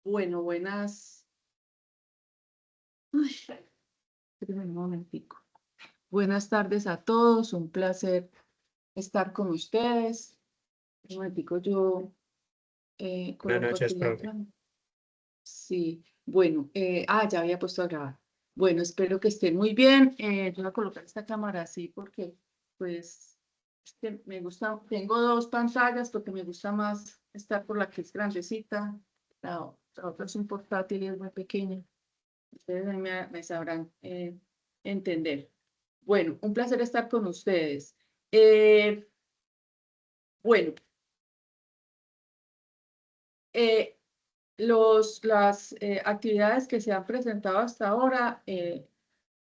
Bueno, buenas. Ay, espérenme un momentico. Buenas tardes a todos, un placer estar con ustedes. Un momentico, yo Buenas coloco noches, aquí la profe. cámara. Sí, bueno, ya había puesto a grabar. Bueno, espero que estén muy bien. Yo voy a colocar esta cámara así porque, pues, es que me gusta, tengo dos pantallas porque me gusta más estar por la que es grandecita. La otra es un portátil y es muy pequeña. Ustedes ahí me sabrán entender. Bueno, un placer estar con ustedes. Eh, bueno, eh, las actividades que se han presentado hasta ahora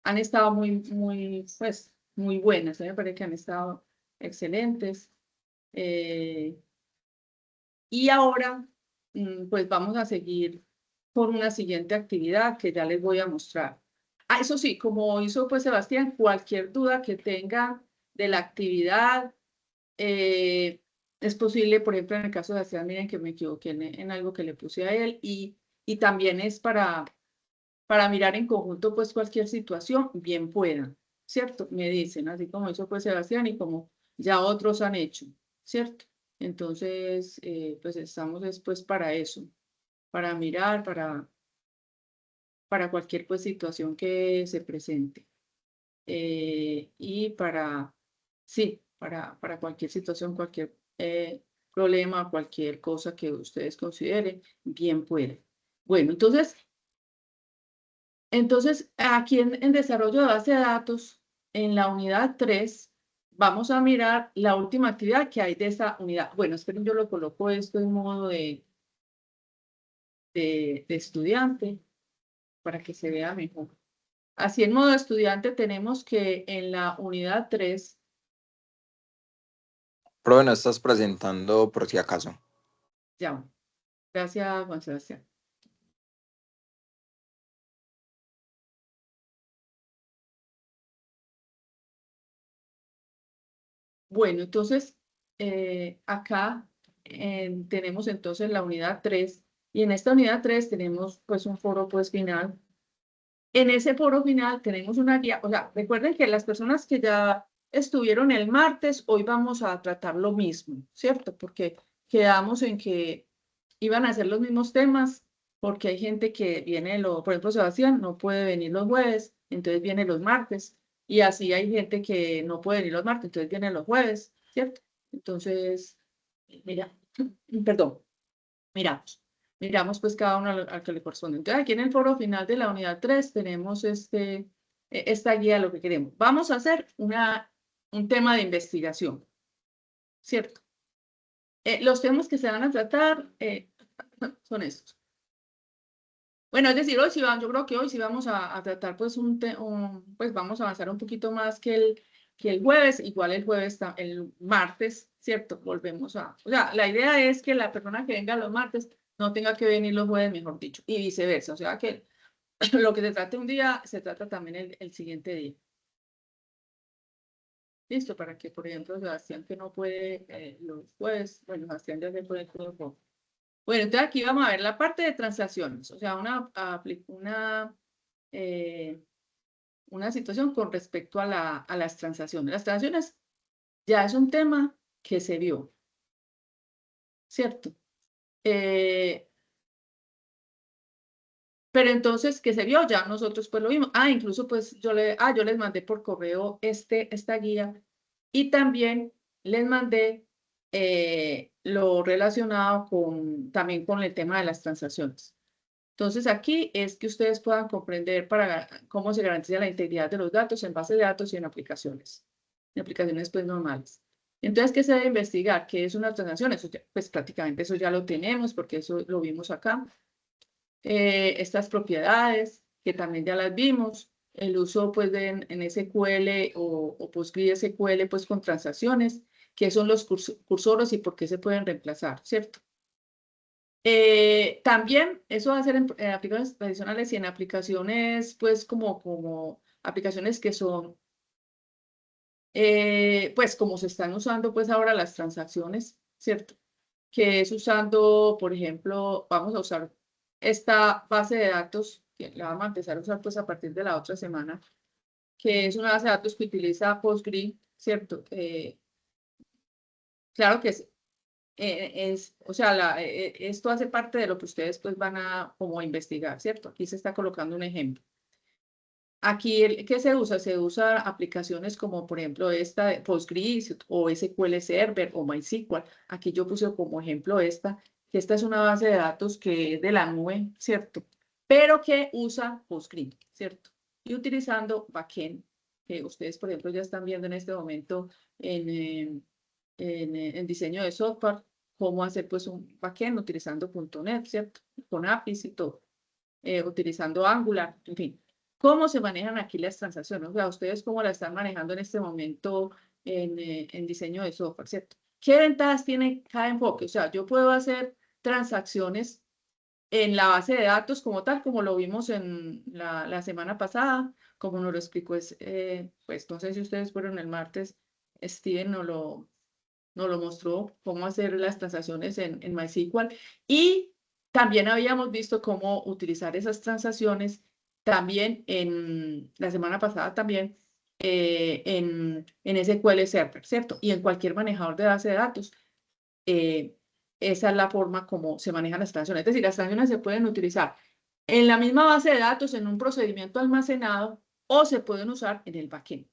han estado pues, muy buenas. Me parece que han estado excelentes. Eh, y ahora, pues vamos a seguir con una siguiente actividad que ya les voy a mostrar. Eso sí, como hizo pues Sebastián, cualquier duda que tenga de la actividad, es posible, por ejemplo, en el caso de Sebastián, miren que me equivoqué en algo que le puse a él y también es para mirar en conjunto pues cualquier situación, bien puedan, ¿cierto? Me dicen, así como hizo pues Sebastián y como ya otros han hecho, ¿cierto? Entonces, pues estamos después para eso, para mirar, para cualquier pues situación que se presente. Y sí, para cualquier situación, cualquier problema, cualquier cosa que ustedes consideren, bien puede. Bueno, entonces aquí en desarrollo de base de datos, en la unidad 3, vamos a mirar la última actividad que hay de esa unidad. Bueno, esperen, yo lo coloco esto en modo de estudiante para que se vea mejor. Así en modo estudiante tenemos que en la unidad 3. Profe, no estás presentando por si acaso. Ya, gracias Juan Sebastián. Bueno, entonces acá tenemos entonces la unidad 3 y en esta unidad 3 tenemos pues un foro pues final. En ese foro final tenemos una guía, o sea, recuerden que las personas que ya estuvieron el martes, hoy vamos a tratar lo mismo, ¿cierto? Porque quedamos en que iban a ser los mismos temas, porque hay gente que viene, por ejemplo, Sebastián no puede venir los jueves, entonces viene los martes, y así hay gente que no puede venir los martes, entonces viene los jueves, ¿cierto? Entonces, mira, perdón, miramos pues cada uno al que le corresponde. Entonces aquí en el foro final de la unidad 3 tenemos esta guía de lo que queremos. Vamos a hacer un tema de investigación, ¿cierto? Los temas que se van a tratar son estos. Bueno, es decir, yo creo que hoy sí vamos a tratar pues pues vamos a avanzar un poquito más que el jueves, igual el martes, ¿cierto? Volvemos o sea, la idea es que la persona que venga los martes no tenga que venir los jueves, mejor dicho, y viceversa, o sea que lo que se trate un día, se trata también el siguiente día. Listo, para que, por ejemplo, Sebastián que no puede los jueves, bueno, Sebastián ya se puede todo. Bueno, entonces aquí vamos a ver la parte de transacciones, o sea, eh, una situación con respecto a las transacciones. Las transacciones ya es un tema que se vio, ¿cierto? Pero entonces, que se vio, ya nosotros pues lo vimos. Incluso pues yo les mandé por correo esta guía y también les mandé lo relacionado también con el tema de las transacciones. Entonces aquí es que ustedes puedan comprender cómo se garantiza la integridad de los datos en base de datos y en aplicaciones pues normales. Entonces, ¿qué se debe investigar? ¿Qué es una transacción? Pues prácticamente eso ya lo tenemos porque eso lo vimos acá. Estas propiedades que también ya las vimos, el uso pues en SQL o PostgreSQL pues con transacciones, qué son los cursores y por qué se pueden reemplazar, ¿cierto? También eso va a ser en aplicaciones tradicionales y en aplicaciones, pues como aplicaciones que son, pues como se están usando pues ahora las transacciones, ¿cierto? Que es usando, por ejemplo, vamos a usar esta base de datos, que la vamos a empezar a usar pues a partir de la otra semana, que es una base de datos que utiliza Postgre, ¿cierto? Claro que o sea, esto hace parte de lo que ustedes pues van a como investigar, ¿cierto? Aquí se está colocando un ejemplo. Aquí, ¿qué se usa? Se usa aplicaciones como, por ejemplo, esta de Postgres o SQL Server o MySQL. Aquí yo puse como ejemplo esta, que esta es una base de datos que es de la nube, ¿cierto? Pero que usa Postgres, ¿cierto? Y utilizando backend, que ustedes, por ejemplo, ya están viendo en este momento en diseño de software, cómo hacer pues un backend utilizando .NET, ¿cierto? Con APIs y todo, utilizando Angular, en fin. ¿Cómo se manejan aquí las transacciones? O sea, ustedes cómo la están manejando en este momento en diseño de software, ¿cierto? ¿Qué ventajas tiene cada enfoque? O sea, yo puedo hacer transacciones en la base de datos como tal, como lo vimos en la semana pasada, como nos lo explicó, pues no sé si ustedes fueron el martes, Steven nos lo mostró cómo hacer las transacciones en MySQL y también habíamos visto cómo utilizar esas transacciones también en la semana pasada también en SQL Server, ¿cierto? Y en cualquier manejador de base de datos. Esa es la forma como se manejan las transacciones. Es decir, las transacciones se pueden utilizar en la misma base de datos, en un procedimiento almacenado, o se pueden usar en el backend,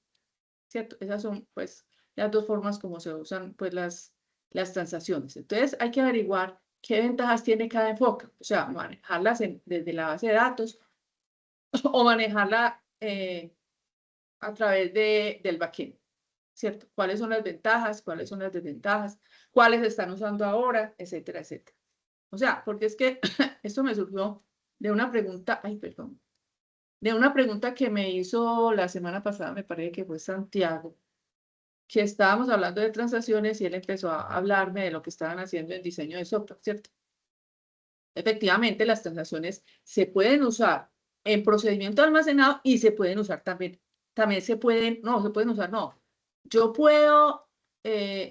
¿cierto? Esas son, pues, las dos formas como se usan, pues, las transacciones. Entonces, hay que averiguar qué ventajas tiene cada enfoque. O sea, manejarlas desde la base de datos o manejarla a través del backend, ¿cierto? ¿Cuáles son las ventajas? ¿Cuáles son las desventajas? ¿Cuáles se están usando ahora? Etcétera, etcétera. O sea, porque es que esto me surgió de una pregunta, ay, perdón, de una pregunta que me hizo la semana pasada, me parece que fue Santiago, que estábamos hablando de transacciones y él empezó a hablarme de lo que estaban haciendo en diseño de software, ¿cierto? Efectivamente, las transacciones se pueden usar en procedimiento almacenado y se pueden usar también se pueden, no, se pueden usar, no. Yo puedo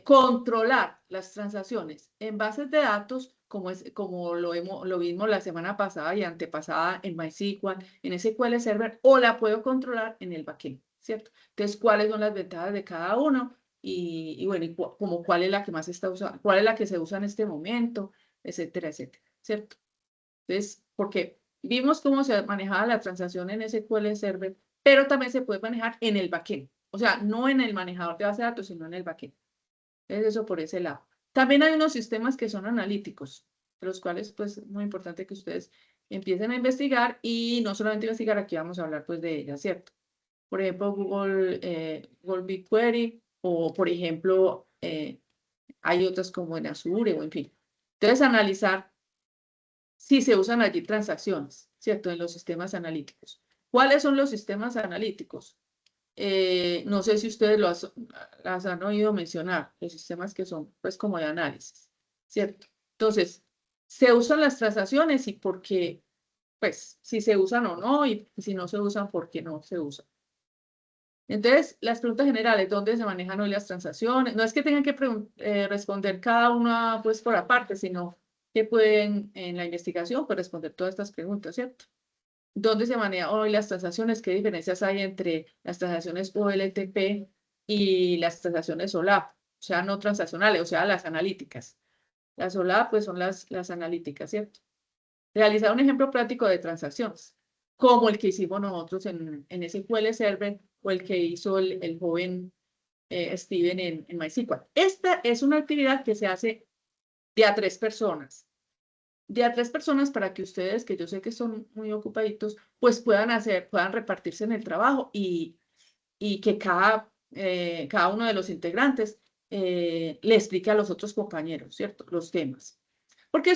controlar las transacciones en bases de datos como lo vimos la semana pasada y antepasada en MySQL, en SQL Server, o la puedo controlar en el backend, ¿cierto? Entonces, ¿cuáles son las ventajas de cada uno? Y bueno, como cuál es la que más se está usando, cuál es la que se usa en este momento, etcétera, etcétera, ¿cierto? Entonces, porque vimos cómo se manejaba la transacción en SQL Server, pero también se puede manejar en el backend. O sea, no en el manejador de base de datos, sino en el backend. Entonces, eso por ese lado. También hay unos sistemas que son analíticos, de los cuales, pues, es muy importante que ustedes empiecen a investigar y no solamente investigar, aquí vamos a hablar, pues, de ellas, ¿cierto? Por ejemplo, Google BigQuery o, por ejemplo, hay otras como en Azure o en fin. Entonces, analizar si se usan allí transacciones, ¿cierto? En los sistemas analíticos. ¿Cuáles son los sistemas analíticos? No sé si ustedes las han oído mencionar, los sistemas que son pues como de análisis, ¿cierto? Entonces, se usan las transacciones y por qué, pues, si se usan o no, y si no se usan, por qué no se usan. Entonces, las preguntas generales, ¿dónde se manejan hoy las transacciones? No es que tengan que responder cada una pues por aparte, sino que pueden en la investigación pues, responder todas estas preguntas, ¿cierto? ¿Dónde se manejan hoy las transacciones? ¿Qué diferencias hay entre las transacciones OLTP y las transacciones OLAP? O sea, no transaccionales, o sea, las analíticas. Las OLAP pues son las analíticas, ¿cierto? Realizar un ejemplo práctico de transacciones, como el que hicimos nosotros en SQL Server o el que hizo el joven Steven en MySQL. Esta es una actividad que se hace de a 3 personas. De a 3 personas para que ustedes, que yo sé que son muy ocupaditos, pues puedan repartirse en el trabajo y que cada uno de los integrantes le explique a los otros compañeros, ¿cierto? Los temas. Porque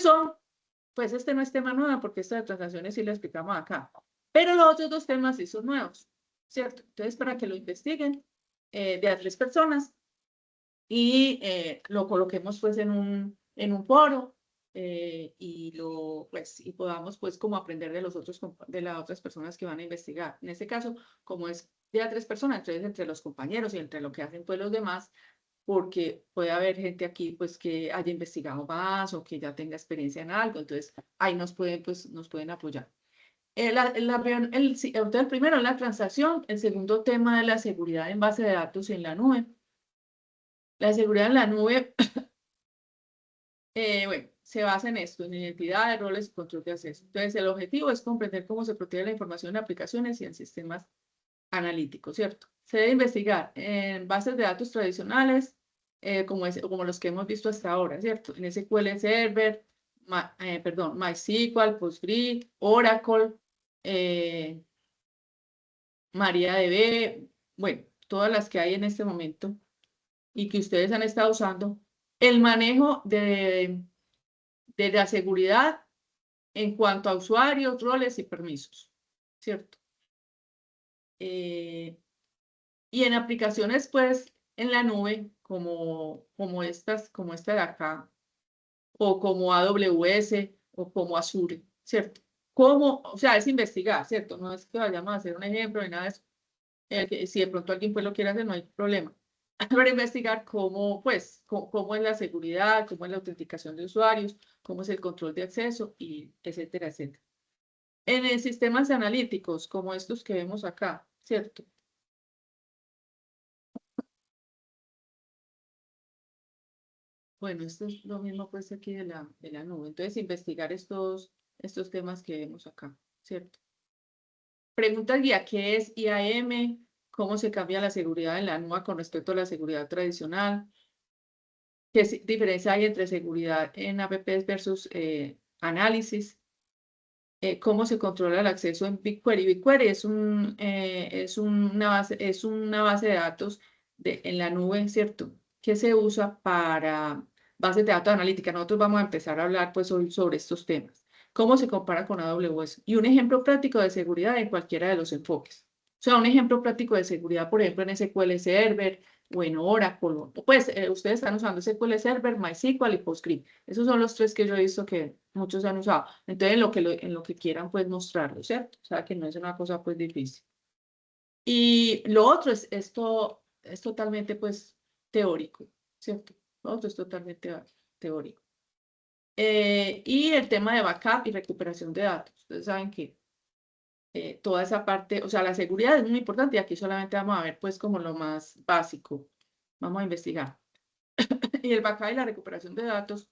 pues este no es tema nuevo, porque esta de transacciones sí lo explicamos acá. Pero los otros dos temas sí son nuevos, ¿cierto? Entonces, para que lo investiguen de a 3 personas y lo coloquemos pues en un foro y podamos pues como aprender de las otras personas que van a investigar. En este caso, como es de a 3 personas, entonces entre los compañeros y entre lo que hacen pues los demás, porque puede haber gente aquí pues que haya investigado más o que ya tenga experiencia en algo, entonces ahí nos pueden apoyar. El primero es la transacción, el segundo tema es la seguridad en base de datos en la nube. La seguridad en la nube, bueno, se basa en esto, en identidad, roles y control de acceso. Entonces, el objetivo es comprender cómo se protege la información en aplicaciones y en sistemas analíticos, ¿cierto? Se debe investigar en bases de datos tradicionales, como los que hemos visto hasta ahora, ¿cierto? En SQL Server, MySQL, PostgreSQL, Oracle, MariaDB, bueno, todas las que hay en este momento y que ustedes han estado usando. El manejo de la seguridad en cuanto a usuarios, roles y permisos, ¿cierto? Y en aplicaciones, pues, en la nube, como esta de acá, o como AWS, o como Azure, ¿cierto? O sea, es investigar, ¿cierto? No es que vayamos a hacer un ejemplo ni nada de eso. Si de pronto alguien pues lo quiere hacer, no hay problema. Para investigar cómo es la seguridad, cómo es la autenticación de usuarios, cómo es el control de acceso, y etcétera, etcétera. En sistemas analíticos, como estos que vemos acá, ¿cierto? Bueno, esto es lo mismo pues aquí de la nube. Entonces, investigar estos temas que vemos acá, ¿cierto? Pregunta guía, ¿qué es IAM? ¿Cómo se cambia la seguridad en la nube con respecto a la seguridad tradicional? ¿Qué diferencia hay entre seguridad en apps versus análisis? ¿Cómo se controla el acceso en BigQuery? BigQuery es una base de datos en la nube, ¿cierto? Que se usa para bases de datos analíticas. Nosotros vamos a empezar a hablar pues hoy sobre estos temas. ¿Cómo se compara con AWS? Y un ejemplo práctico de seguridad en cualquiera de los enfoques. O sea, un ejemplo práctico de seguridad, por ejemplo, en SQL Server o en Oracle. Pues ustedes están usando SQL Server, MySQL y PostgreSQL. Esos son los tres que yo he visto que muchos han usado. Entonces, en lo que quieran, pues mostrarlo, ¿cierto? O sea, que no es una cosa, pues, difícil. Y lo otro es totalmente, pues, teórico, ¿cierto? Lo otro es totalmente teórico. Y el tema de backup y recuperación de datos. Ustedes saben que toda esa parte, o sea, la seguridad es muy importante y aquí solamente vamos a ver, pues, como lo más básico. Vamos a investigar. Y el backup y la recuperación de datos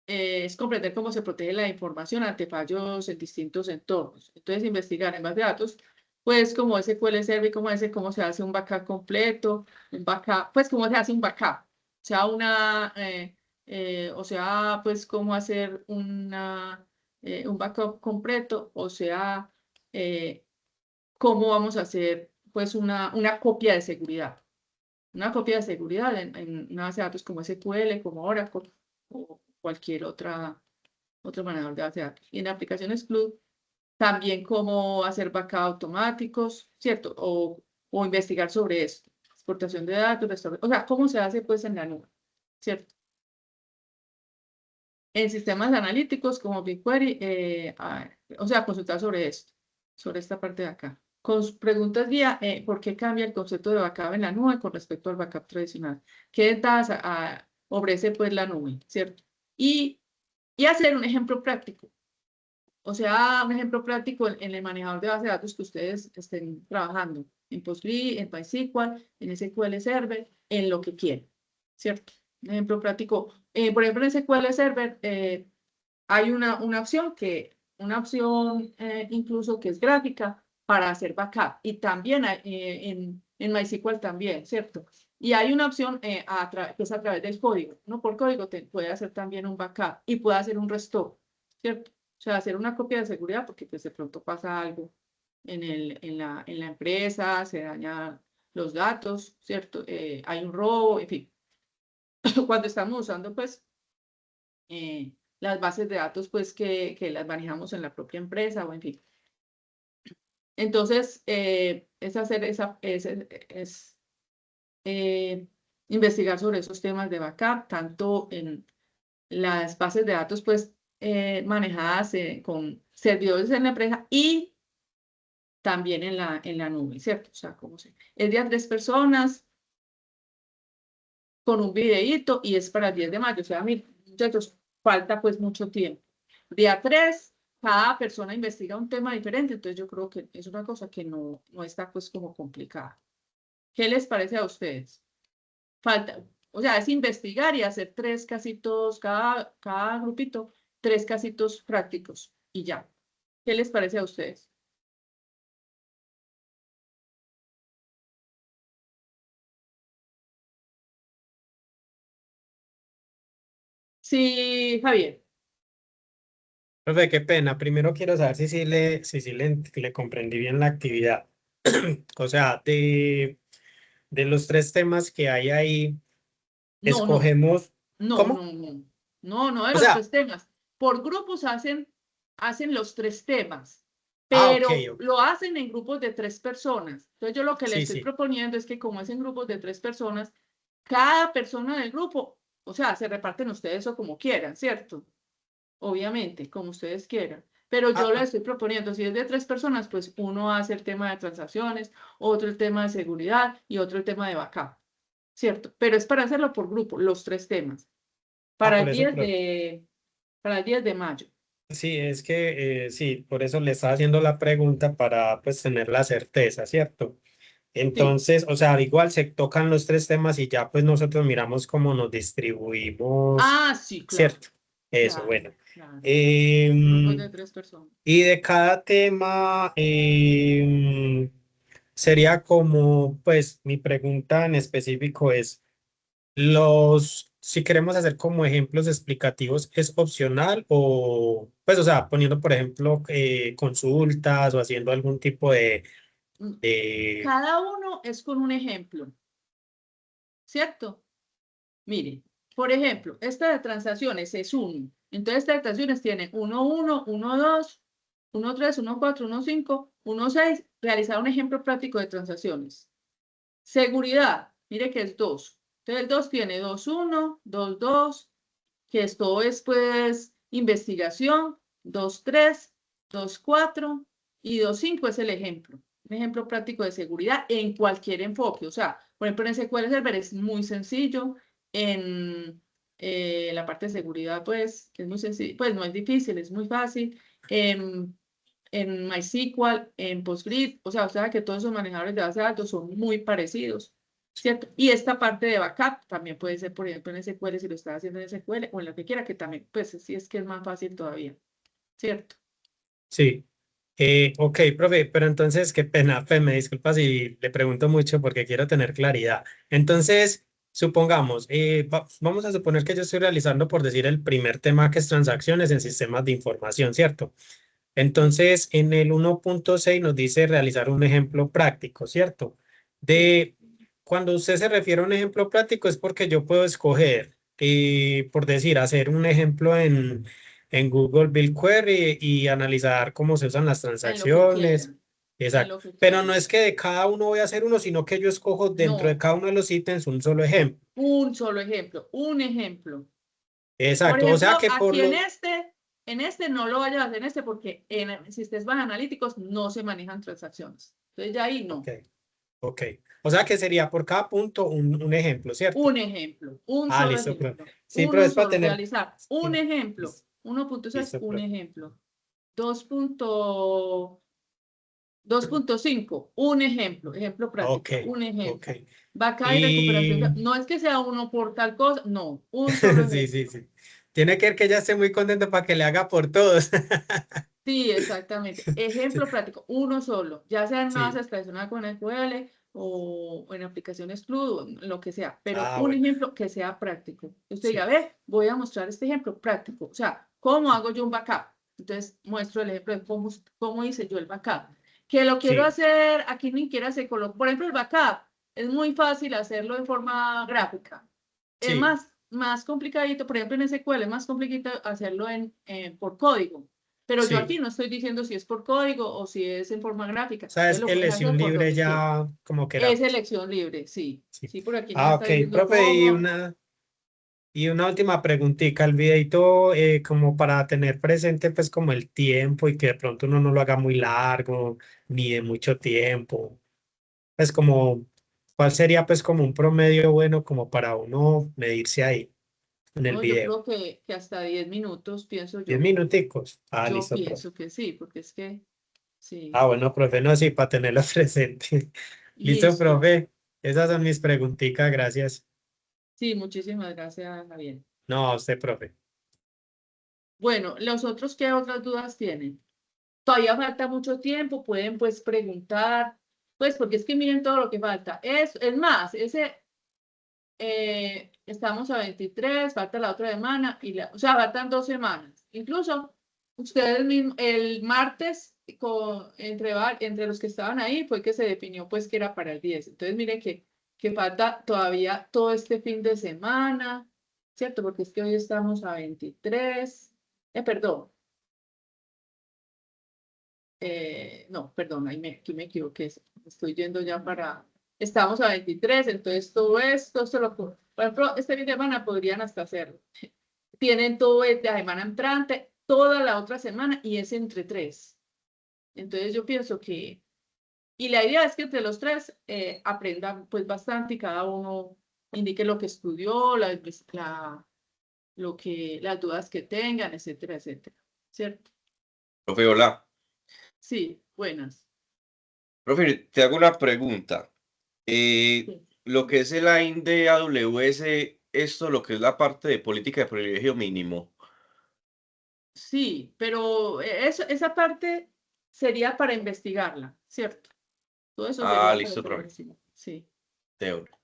es comprender cómo se protege la información ante fallos en distintos entornos. Entonces, investigar en base de datos, pues como SQL Server, cómo se hace un backup completo, pues cómo se hace un backup. Pues cómo hacer un backup completo, cómo vamos a hacer pues una copia de seguridad. Una copia de seguridad en una base de datos como SQL, como Oracle o cualquier otro manejador de base de datos. Y en aplicaciones Cloud, también cómo hacer backup automáticos, ¿cierto? O investigar sobre esto. Exportación de datos, o sea, cómo se hace pues en la nube, ¿cierto? En sistemas analíticos como BigQuery, o sea, consultar sobre esto, sobre esta parte de acá. Con preguntas guía, ¿por qué cambia el concepto de backup en la nube con respecto al backup tradicional? ¿Qué ventajas ofrece pues la nube, ¿cierto? Y hacer un ejemplo práctico. O sea, un ejemplo práctico en el manejador de base de datos que ustedes estén trabajando, en PostgreSQL, en MySQL, en SQL Server, en lo que quieran, ¿cierto? Un ejemplo práctico. Por ejemplo, en SQL Server hay una opción incluso que es gráfica para hacer backup. Y también en MySQL también, ¿cierto? Y hay una opción que es a través del código. Uno por código puede hacer también un backup y puede hacer un restore, ¿cierto? O sea, hacer una copia de seguridad porque pues de pronto pasa algo en la empresa, se dañan los datos, ¿cierto? Hay un robo, en fin. Cuando estamos usando pues las bases de datos pues que las manejamos en la propia empresa o en fin. Entonces, es hacer investigar sobre esos temas de backup, tanto en las bases de datos pues manejadas con servidores en la empresa y también en la, nube, ¿cierto? O sea, es de a 3 personas, con un videíto y es para el 10 de mayo. O sea, muchachos, falta pues mucho tiempo. Día 3, cada persona investiga un tema diferente, entonces yo creo que es una cosa que no está pues como complicada. ¿Qué les parece a ustedes? Falta, o sea, es investigar y hacer 3 casitos, cada grupito, 3 casitos prácticos y ya. ¿Qué les parece a ustedes? Sí, Javier. Profe, qué pena. Primero quiero saber si le comprendí bien la actividad. O sea, de los tres temas que hay ahí, No, no, escogemos. no, ¿Cómo? no, no. No, no de O los sea, 3 temas. Por grupos hacen los 3 temas, ok, pero ok. lo hacen en grupos de 3 personas. Entonces yo lo que le Sí, estoy sí. proponiendo es que como es en grupos de 3 personas, cada persona del grupo, o sea, se reparten ustedes o como quieran, ¿cierto? Obviamente, como ustedes quieran. Pero Ah, yo le ah, estoy proponiendo, si es de 3 personas, pues uno hace el tema de transacciones, otro el tema de seguridad y otro el tema de backup, ¿cierto? Pero es para hacerlo por grupo, los 3 temas, para por el eso, 10 de, para el 10 de mayo. sí, es que sí, por eso le estaba haciendo la pregunta para pues tener la certeza, ¿cierto? Sí. Entonces, o sea, igual se tocan los tres temas y ya pues nosotros miramos cómo nos distribuimos, Ah, sí, claro, ¿cierto? Eso, claro, bueno. claro. Grupos de Em, 3 personas. y de cada tema sería como, pues mi pregunta en específico es, si queremos hacer como ejemplos explicativos, ¿es opcional o, pues, o sea, poniendo, por ejemplo, consultas o haciendo algún tipo Mm, de... Cada uno es con un ejemplo, ¿cierto? Mire, por ejemplo, esta de transacciones es 1. Entonces, esta de transacciones tiene 1, 1, 2, 1, 3, 1, 4, 1, 5, 1, 6. Realizar un ejemplo práctico de transacciones. Seguridad, mire que es 2. Entonces, el 2 tiene 2, 1, 2, 2, que esto es pues investigación, 2, 3, 2, 4 y 2, 5 es el ejemplo. Un ejemplo práctico de seguridad en cualquier enfoque. O sea, por ejemplo, en SQL Server es muy sencillo. En la parte de seguridad, pues, es muy sencillo. Pues no es difícil, es muy fácil. En MySQL, en Postgres, o sea que todos esos manejadores de base de datos son muy parecidos, ¿cierto? Y esta parte de backup también puede ser, por ejemplo, en SQL, si lo estás haciendo en SQL o en lo que quiera, que también, pues sí es que es más fácil todavía, ¿cierto? Sí. Ok, profe, pero entonces, qué pena, pues me disculpa si le pregunto mucho porque quiero tener claridad. Entonces, supongamos, vamos a suponer que yo estoy realizando, por decir, el primer tema que es transacciones en sistemas de información, ¿cierto? Entonces, en el 1.6 nos dice realizar un ejemplo práctico, ¿cierto? Sí. De cuando usted se refiere a un ejemplo práctico es porque yo puedo escoger, por decir, hacer un ejemplo en Google BigQuery y analizar cómo se usan las En lo que transacciones. quieran, en Exacto. lo que Pero no quieran. es que de cada uno voy a hacer uno, sino que yo escojo dentro de No, cada uno de los ítems un solo ejemplo. un solo ejemplo, un ejemplo. Por Exacto. O sea ejemplo, que por aquí lo... en este no lo vayas a hacer en este porque en sistemas analíticos no se manejan transacciones. Entonces ya ahí Ok. no. Ok. O sea que sería por cada punto un ejemplo, ¿cierto? Un ejemplo, un Ah, solo listo, profe. ejemplo, Sí, pero uno es para solo, tener. realizar un Sí, ejemplo, listo, 1.6, listo, un profe. ejemplo, 2.5, un ejemplo, ejemplo Ok, práctico, un ok. ejemplo. Vaca y recuperación, Y no es que sea uno por tal cosa, no, un solo sí, sí, ejemplo. sí. Tiene que ver que ella esté muy contento para que le haga por todos. Sí, exactamente. Sí, Ejemplo práctico, uno solo, ya sea en una base sí. extraccionada con SQL o en aplicaciones CRUD, o lo que sea, pero Ah, un bueno. ejemplo que sea práctico. Usted diga, a Sí, ver, voy a mostrar este ejemplo práctico. O sea, ¿cómo hago yo un backup? Entonces, muestro el ejemplo de cómo hice yo el backup. Que lo quiero sí, hacer, aquí ni siquiera se coloca. Por ejemplo, el backup es muy fácil hacerlo de forma gráfica. Es sí. más complicadito, por ejemplo, en SQL es más complicado hacerlo por código. Pero yo aquí Sí. no estoy diciendo si es por código o si es en forma gráfica. O sea, Entonces es lo puedes elección hacer por libre donde quieras. ya como Es queramos. elección libre, sí. Sí. Sí, por aquí no me Ah, está ok. diciendo Profe, y cómo. una última preguntita, el videito como para tener presente pues como el tiempo y que de pronto uno no lo haga muy largo ni de mucho tiempo. Es como ¿Cuál sería pues como un promedio bueno como para uno medirse ahí en el No, yo video? creo que hasta 10 minutos, pienso 10 yo. minuticos. Ah, Yo listo, profe. pienso que sí, porque es que sí. Ah, bueno, profe, no, sí, para tenerlo presente. Listo, Listo. profe. Esas son mis preguntitas, gracias. Sí, muchísimas gracias, Javier. No, a usted, profe. Bueno, ¿los otros qué otras dudas tienen? Todavía falta mucho tiempo, pueden pues preguntar, pues porque es que miren todo lo que falta. Es más, estamos a 23, falta la otra semana, o sea, faltan 2 semanas. Incluso ustedes mismos, el martes, entre los que estaban ahí, fue que se definió pues que era para el 10. Entonces miren que falta todavía todo este fin de semana, ¿cierto? Porque es que hoy estamos a 23, perdón. No, perdón, aquí me equivoqué, estoy yendo ya estamos a 23, entonces todo esto por ejemplo, este fin de semana podrían hasta hacerlo. Tienen todo la semana entrante, toda la otra semana y es entre 3. Entonces yo pienso y la idea es que entre los 3 aprendan pues bastante y cada uno indique lo que estudió, las dudas que tengan, etcétera, etcétera. ¿Cierto? Profe, hola. Sí, buenas. Profe, te hago una pregunta. Sí. Lo que es el AINDE AWS, esto lo que es la parte de política de privilegio mínimo. Sí, pero esa parte sería para investigarla, ¿cierto? Todo eso Ah, sería listo, para profe. investigar. Sí. Teórico.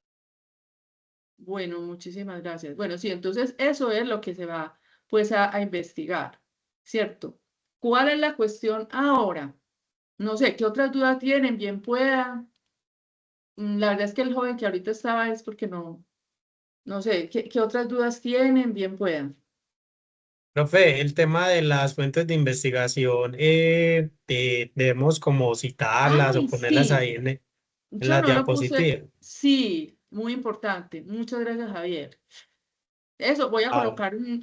Bueno, muchísimas gracias. Bueno, sí, entonces eso es lo que se va pues a investigar, ¿cierto? ¿Cuál es la cuestión ahora? No sé, ¿qué otras dudas tienen? Bien pueda. La verdad es que el joven que ahorita estaba es porque no sé, ¿qué otras dudas tienen? Bien puedan. Profe, el tema de las fuentes de investigación, debemos como citarlas o Ay, ponerlas sí. ahí en Yo las no lo puse. diapositivas. Sí, muy importante. Muchas gracias, Javier. Eso, voy a Ah, colocar voy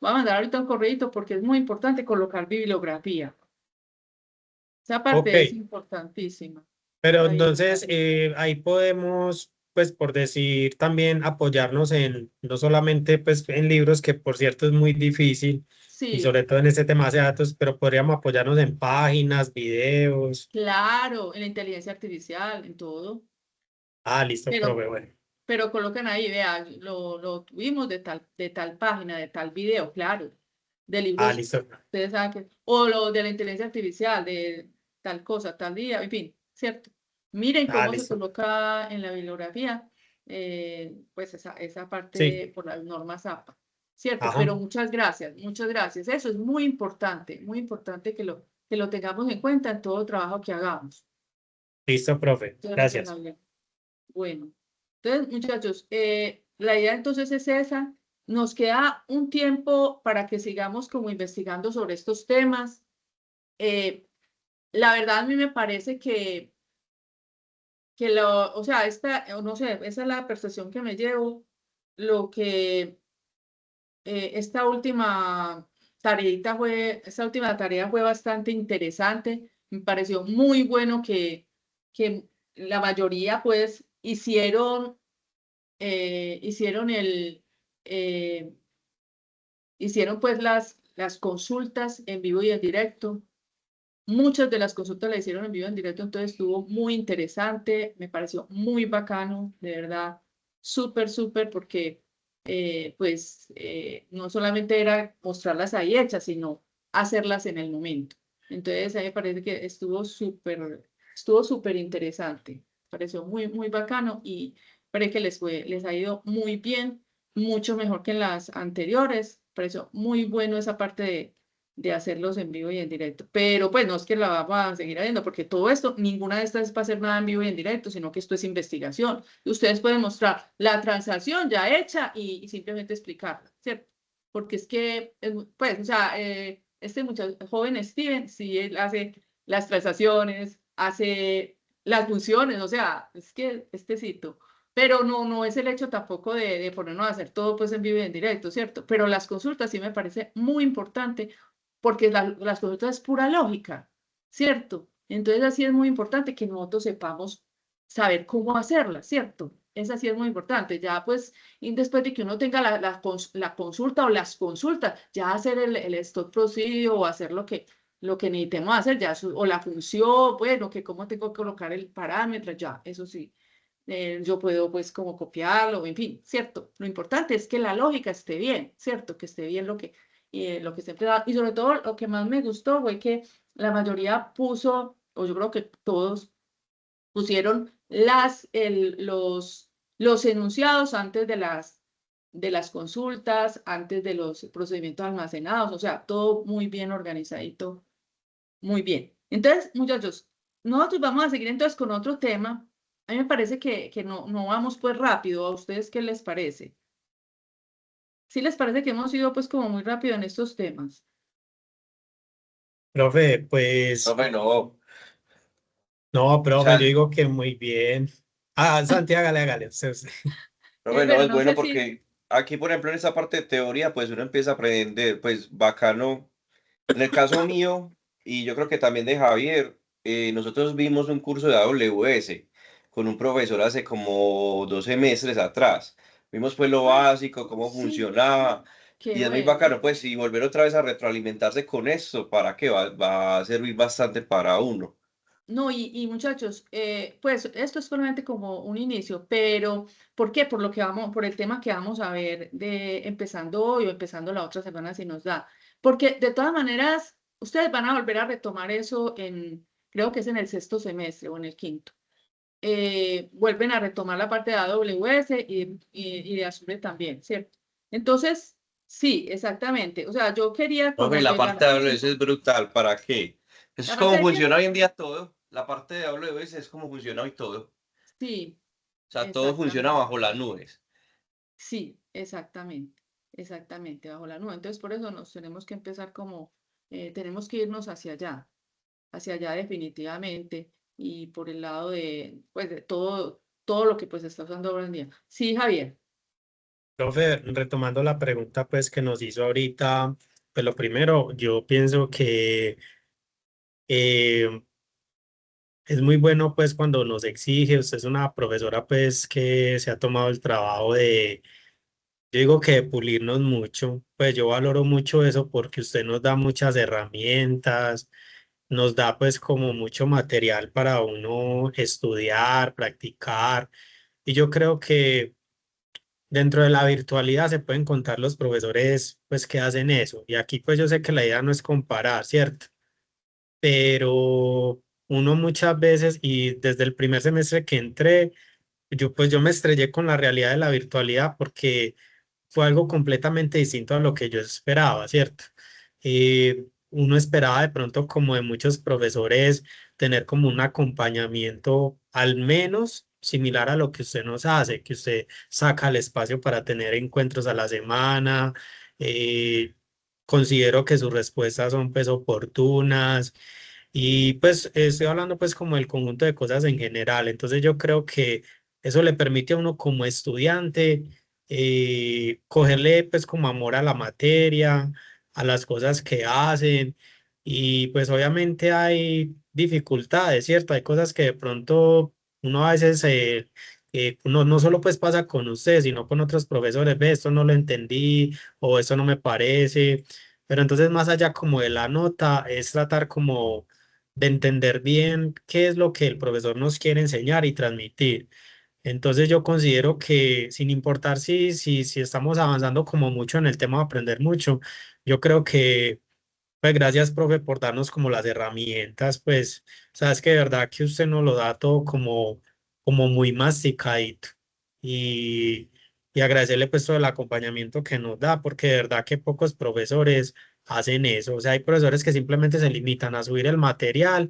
a mandar ahorita un correo porque es muy importante colocar bibliografía. Esa ok, parte es importantísima. pero La entonces bibliografía. ahí podemos, pues por decir, también apoyarnos en, no solamente pues en libros, que por cierto es muy difícil, y Sí, sobre todo en este tema de datos, pero podríamos apoyarnos en páginas, videos. claro, en la inteligencia artificial, en todo. Ah, listo, Pero, profe, bueno. pero colocan ahí, vea, lo tuvimos de tal página, de tal video, claro. De Ah, libros, listo. ustedes saben o lo de la inteligencia artificial, de tal cosa, tal día, en fin, ¿cierto? Miren Ah, cómo se listo. coloca en la bibliografía, pues esa Sí, parte por las normas APA, ¿cierto? ajá. Pero muchas gracias, muchas gracias. Eso es muy importante que lo tengamos en cuenta en todo trabajo que hagamos. Listo, profe. Muchas gracias, Gracias. Javier. Bueno, entonces, muchachos, la idea entonces es esa. Nos queda un tiempo para que sigamos como investigando sobre estos temas. Eh, la verdad, a mí me parece o sea, no sé, esa es la percepción que me llevo, lo que esta última tarea fue bastante interesante. Me pareció muy bueno que la mayoría pues hicieron eh, hicieron pues las consultas en vivo y en directo. Muchas de las consultas las hicieron en vivo y en directo, entonces estuvo muy interesante, me pareció muy bacano, de verdad, súper, súper, porque no solamente era mostrarlas ahí hechas, sino hacerlas en el momento. Entonces, a mí me parece que estuvo súper interesante, pareció muy, muy bacano y parece que les ha ido muy bien, mucho mejor que en las anteriores. Pareció muy bueno esa parte de hacerlos en vivo y en directo. Pero pues no es que la vamos a seguir haciendo, porque todo esto, ninguna de estas es para hacer nada en vivo y en directo, sino que esto es investigación. Y ustedes pueden mostrar la transacción ya hecha y simplemente explicarla, ¿cierto? Porque es que, pues, o sea, este muchacho joven Steven, sí, él hace las transacciones, hace las funciones, o sea, es que este cito. Pero no es el hecho tampoco de ponernos a hacer todo pues en vivo y en directo, ¿cierto? Pero las consultas sí me parece muy importante porque las consultas es pura lógica, ¿cierto? Entonces, así es muy importante que nosotros sepamos saber cómo hacerla, ¿cierto? Esa sí es muy importante. Ya pues, y después de que uno tenga la consulta o las consultas, ya hacer el stop procedure o hacer lo que necesitemos hacer, ya o la función, bueno, que cómo tengo que colocar el parámetro, ya, eso sí. Yo puedo pues como copiarlo, en fin, ¿cierto? Lo importante es que la lógica esté bien, ¿cierto? Que esté bien lo que se empezaba. Y sobre todo lo que más me gustó fue que la mayoría puso, o yo creo que todos pusieron los enunciados antes de las consultas, antes de los procedimientos almacenados, o sea, todo muy bien organizadito, muy bien. Entonces, muchachos, nosotros vamos a seguir entonces con otro tema. A mí me parece que no vamos pues rápido. ¿A ustedes qué les parece? ¿Sí les parece que hemos ido pues como muy rápido en estos temas? Profe, pues, Profe, no. O no, profe, yo sea, digo que muy bien. Santi, hágale, usted. profe, no, Pero es no bueno sé si, porque aquí, por ejemplo, en esta parte de teoría, pues uno empieza a aprender, pues bacano. En el caso mío, y yo creo que también de Javier, nosotros vimos un curso de AWS con un profesor hace como 2 semestres atrás. Vimos pues lo ah, básico, cómo sí, funcionaba, qué y es muy bueno. bacano, pues, y volver otra vez a retroalimentarse con esto, ¿para qué? Va a servir bastante para uno. No, y muchachos, pues esto es solamente como un inicio, pero ¿por qué? Por el tema que vamos a ver de empezando hoy o empezando la otra semana si nos da. Porque de todas maneras, ustedes van a volver a retomar eso creo que es en el sexto semestre o en el quinto. Vuelven a retomar la parte de AWS y de Azure también, ¿cierto? Entonces, sí, exactamente. O sea, yo quería Profe, como la parte de regalar, AWS es brutal, ¿para qué? Eso ¿la es parte como de qué? funciona hoy en día todo. La parte de AWS es como funciona hoy todo. Sí, O sea, todo funciona exactamente. bajo las nubes. Sí, exactamente, bajo la nube. Entonces, por eso nos tenemos que empezar tenemos que irnos hacia allá definitivamente, y por el lado pues, de todo lo que pues está usando ahora en día. Sí, Javier. Profe, retomando la pregunta pues que nos hizo ahorita, pues lo primero, yo pienso que eh, es muy bueno pues cuando nos exige, usted es una profesora pues que se ha tomado el trabajo yo digo que de pulirnos mucho, pues yo valoro mucho eso porque usted nos da muchas herramientas, nos da pues como mucho material para uno estudiar, practicar, y yo creo que dentro de la virtualidad se pueden contar los profesores pues que hacen eso, y aquí pues yo sé que la idea no es comparar, ¿cierto? Pero uno muchas veces, y desde el primer semestre que entré, yo me estrellé con la realidad de la virtualidad porque fue algo completamente distinto a lo que yo esperaba, ¿cierto? Uno esperaba de pronto como de muchos profesores tener como un acompañamiento al menos similar a lo que usted nos hace, que usted saca el espacio para tener encuentros a la semana. eh, Considero que sus respuestas son pues oportunas, y pues estoy hablando pues como del conjunto de cosas en general. Entonces yo creo que eso le permite a uno como estudiante cogerle pues como amor a la materia, a las cosas que hacen, y pues obviamente hay dificultades, ¿cierto? Hay cosas que de pronto uno a veces no solo pues pasa con usted, sino con otros profesores, ve, esto no lo entendí o esto no me parece, pero entonces más allá como de la nota es tratar como de entender bien qué es lo que el profesor nos quiere enseñar y transmitir. Entonces yo considero que sin importar si estamos avanzando como mucho en el tema de aprender mucho, yo creo que, pues gracias, profe, por darnos como las herramientas, pues, sabes que de verdad que usted nos lo da todo como muy masticadito, y, y agradecerle pues todo el acompañamiento que nos da, porque de verdad que pocos profesores hacen eso. O sea, hay profesores que simplemente se limitan a subir el material.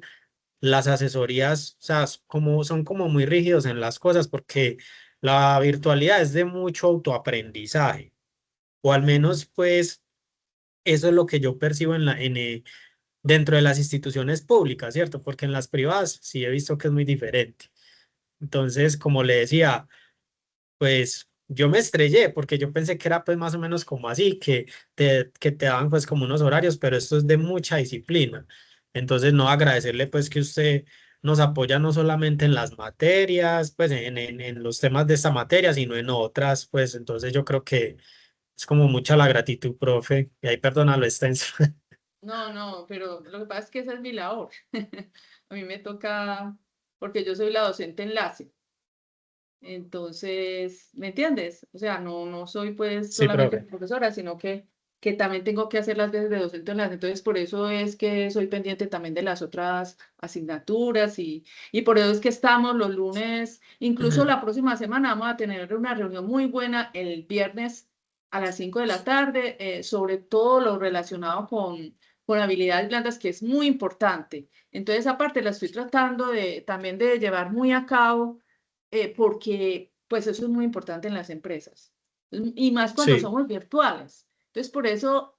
Las asesorías, o sea, son como muy rígidos en las cosas porque la virtualidad es de mucho autoaprendizaje, o al menos pues eso es lo que yo percibo dentro de las instituciones públicas, ¿cierto? Porque en las privadas sí he visto que es muy diferente. Entonces, como le decía, pues yo me estrellé porque yo pensé que era pues más o menos como así, que te daban pues como unos horarios, pero esto es de mucha disciplina. Entonces, no agradecerle pues que usted nos apoya no solamente en las materias, pues en los temas de esta materia, sino en otras, pues entonces yo creo que es como mucha la gratitud, profe, y ahí perdona lo extenso. No, no, pero lo que pasa es que esa es mi labor. A mí me toca, porque yo soy la docente enlace. Entonces, ¿me entiendes? O sea, no soy pues Sí, solamente profe. profesora, sino que también tengo que hacer las veces de docente enlace. Entonces, por eso es que soy pendiente también de las otras asignaturas y por eso es que estamos los lunes, incluso la próxima semana vamos a tener una reunión muy buena el viernes a las 5 de la tarde, sobre todo lo relacionado con habilidades blandas, que es muy importante. Entonces, aparte, la estoy tratando también de llevar muy a cabo porque pues eso es muy importante en las empresas y más cuando Sí, somos virtuales. Entonces, por eso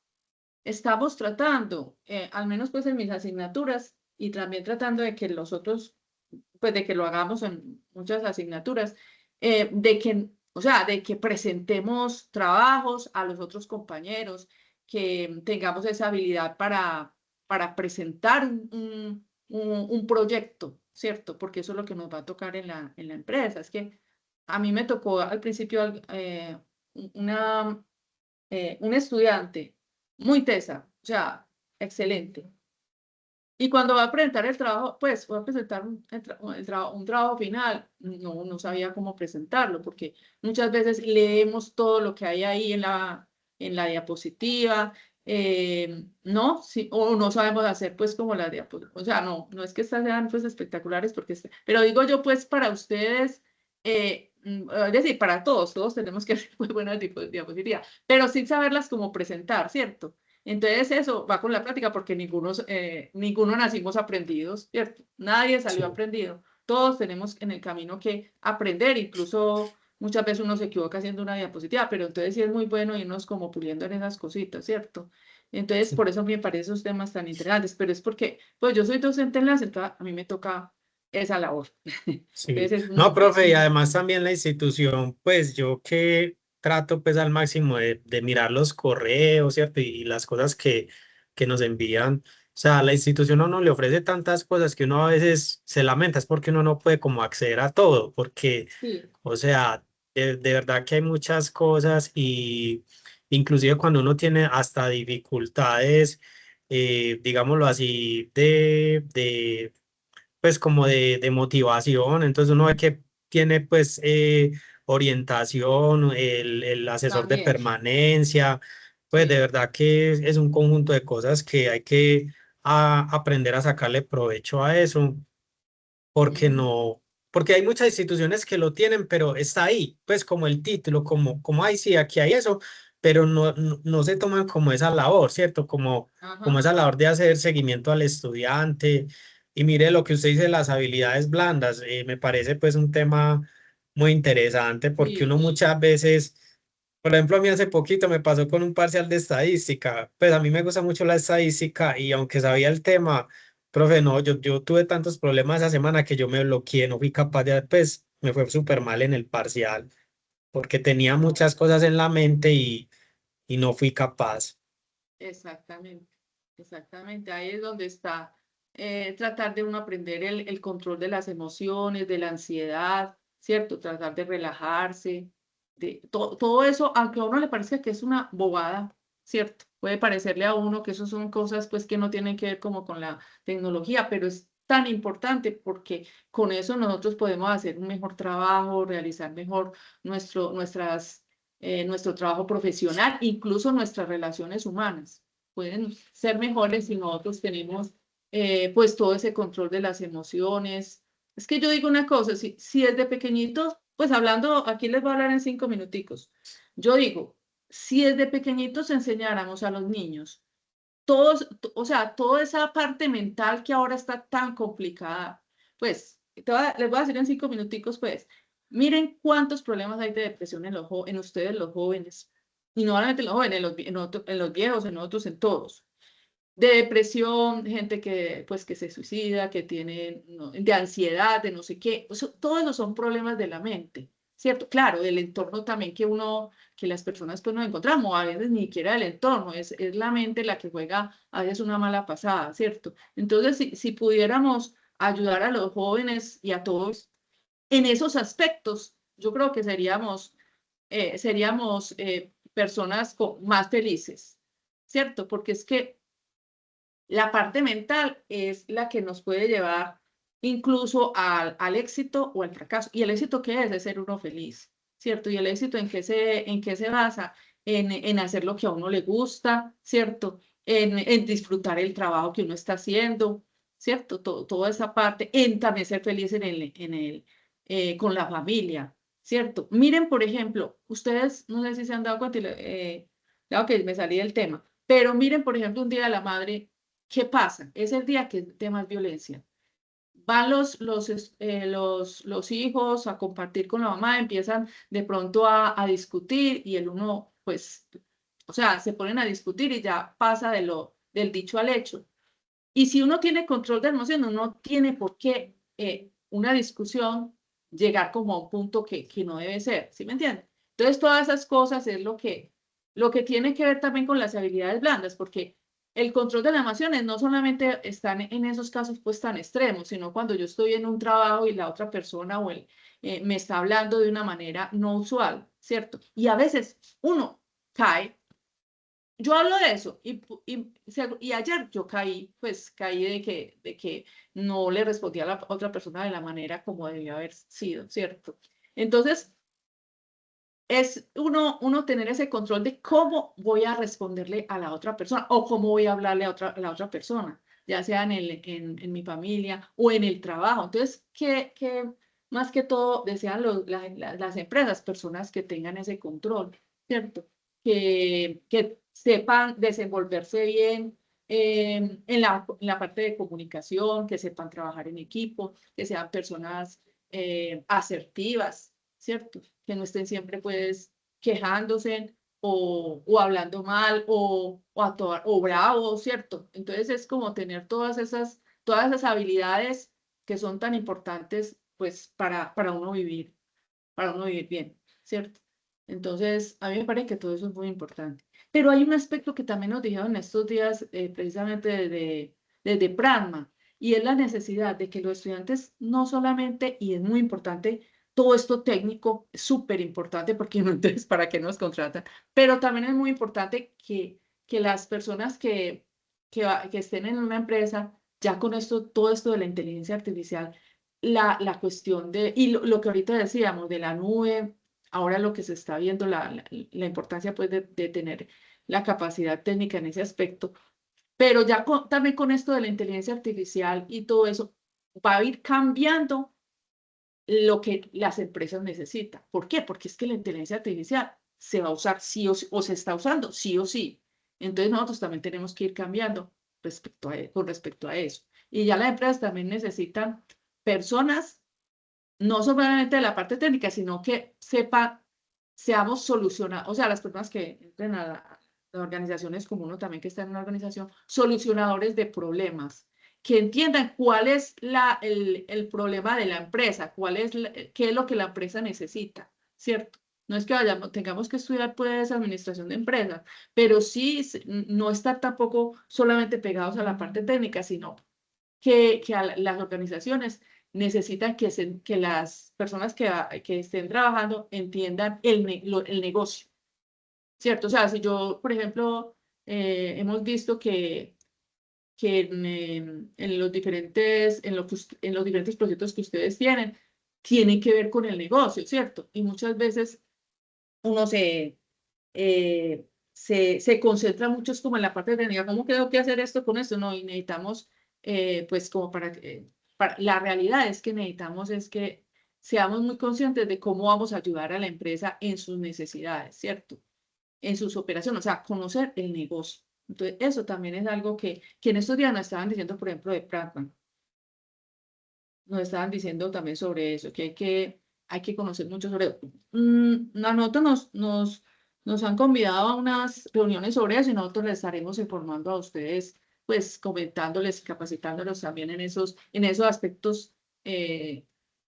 estamos tratando, al menos pues en mis asignaturas y también tratando de que los otros, pues de que lo hagamos en muchas asignaturas, de que, o sea, de que presentemos trabajos a los otros compañeros, que tengamos esa habilidad para presentar un proyecto, ¿cierto? Porque eso es lo que nos va a tocar en la empresa. Es que a mí me tocó al principio una, un estudiante muy tesa, o sea, excelente. Y cuando va a presentar el trabajo, pues va a presentar un trabajo final, no sabía cómo presentarlo, porque muchas veces leemos todo lo que hay ahí en la diapositiva, ¿no? Sí, o no sabemos hacer pues como las diapositivas, o sea, no es que estas sean pues espectaculares, pero digo yo pues para ustedes, es decir, para todos tenemos que hacer pues buenas diapositivas, pero sin saberlas cómo presentar, ¿cierto? Entonces eso va con la práctica porque ninguno nacimos aprendidos, ¿cierto? Nadie salió sí. aprendido. Todos tenemos en el camino que aprender, incluso muchas veces uno se equivoca haciendo una diapositiva, pero entonces sí es muy bueno irnos como puliendo en esas cositas, ¿cierto? Entonces Sí. por eso me parecen esos temas tan interesantes, pero es porque pues yo soy docente en la entonces a mí me toca esa labor. Sí, Entonces no, profe, y además también la institución, pues yo que trato pues al máximo de mirar los correos, ¿cierto? Y las cosas que nos envían. O sea, la institución a uno le ofrece tantas cosas que uno a veces se lamenta, es porque uno no puede como acceder a todo, porque, sí, o sea, de verdad que hay muchas cosas y inclusive cuando uno tiene hasta dificultades, digámoslo así, de pues como de motivación, entonces uno ve que tiene pues orientación, el asesor de también, permanencia, pues de sí. verdad que es un conjunto de cosas que hay que aprender a sacarle provecho a eso, porque Ujú. no, porque hay muchas instituciones que lo tienen, pero está ahí, pues como el título, como ay sí, aquí hay eso, pero no se toman como esa labor, ¿cierto? Como Ajá, esa labor de hacer seguimiento al estudiante. Y mire lo que usted dice, las habilidades blandas, me parece pues un tema muy interesante porque sí, uno muchas veces, por ejemplo, a mí hace poquito me pasó con un parcial de estadística, pues a mí me gusta mucho la estadística y aunque sabía el tema, profe, no, yo tuve tantos problemas esa semana que yo me bloqueé, no fui capaz de, pues me fue súper mal en el parcial porque tenía no. muchas cosas en la mente y no fui capaz. Exactamente, exactamente. Ahí es donde está tratar de uno aprender el control de las emociones, de la ansiedad, ¿cierto? Tratar de relajarse, de todo eso, aunque a uno le parezca que es una bobada, ¿cierto? Puede parecerle a uno que eso son cosas pues que no tienen que ver como con la tecnología, pero es tan importante porque con eso nosotros podemos hacer un mejor trabajo, realizar mejor nuestro trabajo profesional, incluso nuestras relaciones humanas pueden ser mejores si nosotros tenemos pues todo ese control de las emociones. Es que yo digo una cosa, si desde pequeñitos, pues hablando, aquí les voy a hablar en 5 minuticos. Yo digo, si desde pequeñitos enseñáramos a los niños, o sea, toda esa parte mental que ahora está tan complicada, pues les voy a decir en 5 minuticos, pues, miren cuántos problemas hay de depresión en ustedes los jóvenes, y no solamente en los jóvenes, en los viejos, en nosotros, en todos. De depresión, gente pues, que se suicida, que tiene de ansiedad, de no sé qué, todos esos son problemas de la mente, ¿cierto? Claro, del entorno también que las personas pues nos encontramos, a veces ni siquiera el entorno, es la mente la que juega a veces una mala pasada, ¿cierto? Entonces, si pudiéramos ayudar a los jóvenes y a todos en esos aspectos, yo creo que seríamos personas más felices, ¿cierto? Porque es que la parte mental es la que nos puede llevar incluso al éxito o al fracaso. ¿Y el éxito qué es? Es ser uno feliz, ¿cierto? ¿Y el éxito en qué se basa? En hacer lo que a uno le gusta, ¿cierto? En disfrutar el trabajo que uno está haciendo, ¿cierto? Toda esa parte, en también ser feliz con la familia, ¿cierto? Miren, por ejemplo, ustedes, no sé si se han dado cuenta, claro que me salí del tema, pero miren, por ejemplo, un Día de la Madre, ¿qué pasa? Es el día que es de más violencia. Van los hijos a compartir con la mamá, empiezan de pronto a discutir y el uno, pues, o sea, se ponen a discutir y ya pasa del dicho al hecho. Y si uno tiene control de emociones, no tiene por qué una discusión llegar como a un punto que no debe ser, ¿sí me entienden? Entonces, todas esas cosas es lo que tiene que ver también con las habilidades blandas, porque el control de las emociones no solamente están en esos casos pues tan extremos, sino cuando yo estoy en un trabajo y la otra persona me está hablando de una manera no usual, ¿cierto? Y a veces uno cae. Yo hablo de eso y ayer yo caí de que no le respondí a la otra persona de la manera como debía haber sido, ¿cierto? Entonces, es uno tener ese control de cómo voy a responderle a la otra persona o cómo voy a hablarle a la otra persona, ya sea en mi familia o en el trabajo. Entonces, ¿qué más que todo desean las empresas? Personas que tengan ese control, ¿cierto? Que sepan desenvolverse bien en la parte de comunicación, que sepan trabajar en equipo, que sean personas asertivas, ¿cierto? Que no estén siempre pues quejándose o hablando mal o bravos, ¿cierto? Entonces es como tener todas esas habilidades que son tan importantes pues para uno vivir bien, ¿cierto? Entonces, a mí me parece que todo eso es muy importante. Pero hay un aspecto que también nos dijeron en estos días, precisamente desde Pratma, y es la necesidad de que los estudiantes no solamente, y es muy importante, todo esto técnico es súper importante porque no, entonces, ¿para qué nos contratan? Pero también es muy importante que las personas que estén en una empresa, ya con todo esto de la inteligencia artificial, la cuestión y lo que ahorita decíamos de la nube, ahora lo que se está viendo, la importancia pues de tener la capacidad técnica en ese aspecto, pero ya también con esto de la inteligencia artificial y todo eso, va a ir cambiando lo que las empresas necesitan. ¿Por qué? Porque es que la inteligencia artificial se va a usar sí o se está usando sí o sí. Entonces nosotros también tenemos que ir cambiando con respecto a eso. Y ya las empresas también necesitan personas, no solamente de la parte técnica, sino que seamos solucionados, o sea, las personas que entren a las organizaciones como uno también que está en una organización, solucionadores de problemas, que entiendan cuál es el problema de la empresa, qué es lo que la empresa necesita, ¿cierto? No es que tengamos que estudiar pues administración de empresas, pero sí no estar tampoco solamente pegados a la parte técnica, sino que las organizaciones necesitan que las personas que estén trabajando entiendan el negocio, ¿cierto? O sea, si yo, por ejemplo, hemos visto que en los diferentes proyectos que ustedes tienen que ver con el negocio, ¿cierto? Y muchas veces uno se concentra mucho como en la parte técnica, ¿cómo tengo que hacer esto con esto? No, y necesitamos, pues como la realidad es que necesitamos es que seamos muy conscientes de cómo vamos a ayudar a la empresa en sus necesidades, ¿cierto? En sus operaciones, o sea, conocer el negocio. Entonces, eso también es algo que en estos días nos estaban diciendo, por ejemplo, de Pratman, nos estaban diciendo también sobre eso, que hay que conocer mucho sobre eso. A nosotros nos han convidado a unas reuniones sobre eso y nosotros les estaremos informando a ustedes, pues comentándoles y capacitándolos también en esos aspectos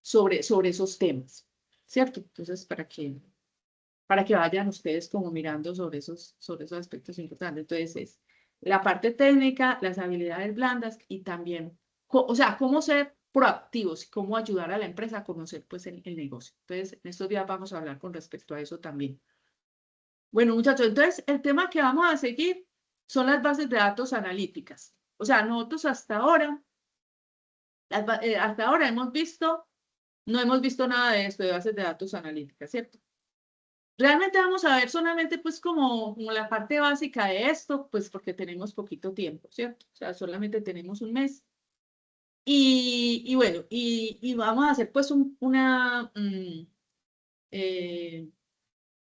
sobre esos temas. ¿cierto? Entonces, para que vayan ustedes como mirando sobre esos aspectos importantes. Entonces, es la parte técnica, las habilidades blandas y también, o sea, cómo ser proactivos y cómo ayudar a la empresa a conocer pues el negocio. Entonces, en estos días vamos a hablar con respecto a eso también. Bueno, muchachos, entonces el tema que vamos a seguir son las bases de datos analíticas. O sea, nosotros hasta ahora no hemos visto nada de esto de bases de datos analíticas, ¿cierto? Realmente vamos a ver solamente pues como la parte básica de esto, pues porque tenemos poquito tiempo, ¿cierto? O sea, solamente tenemos un mes. Y bueno, y vamos a hacer pues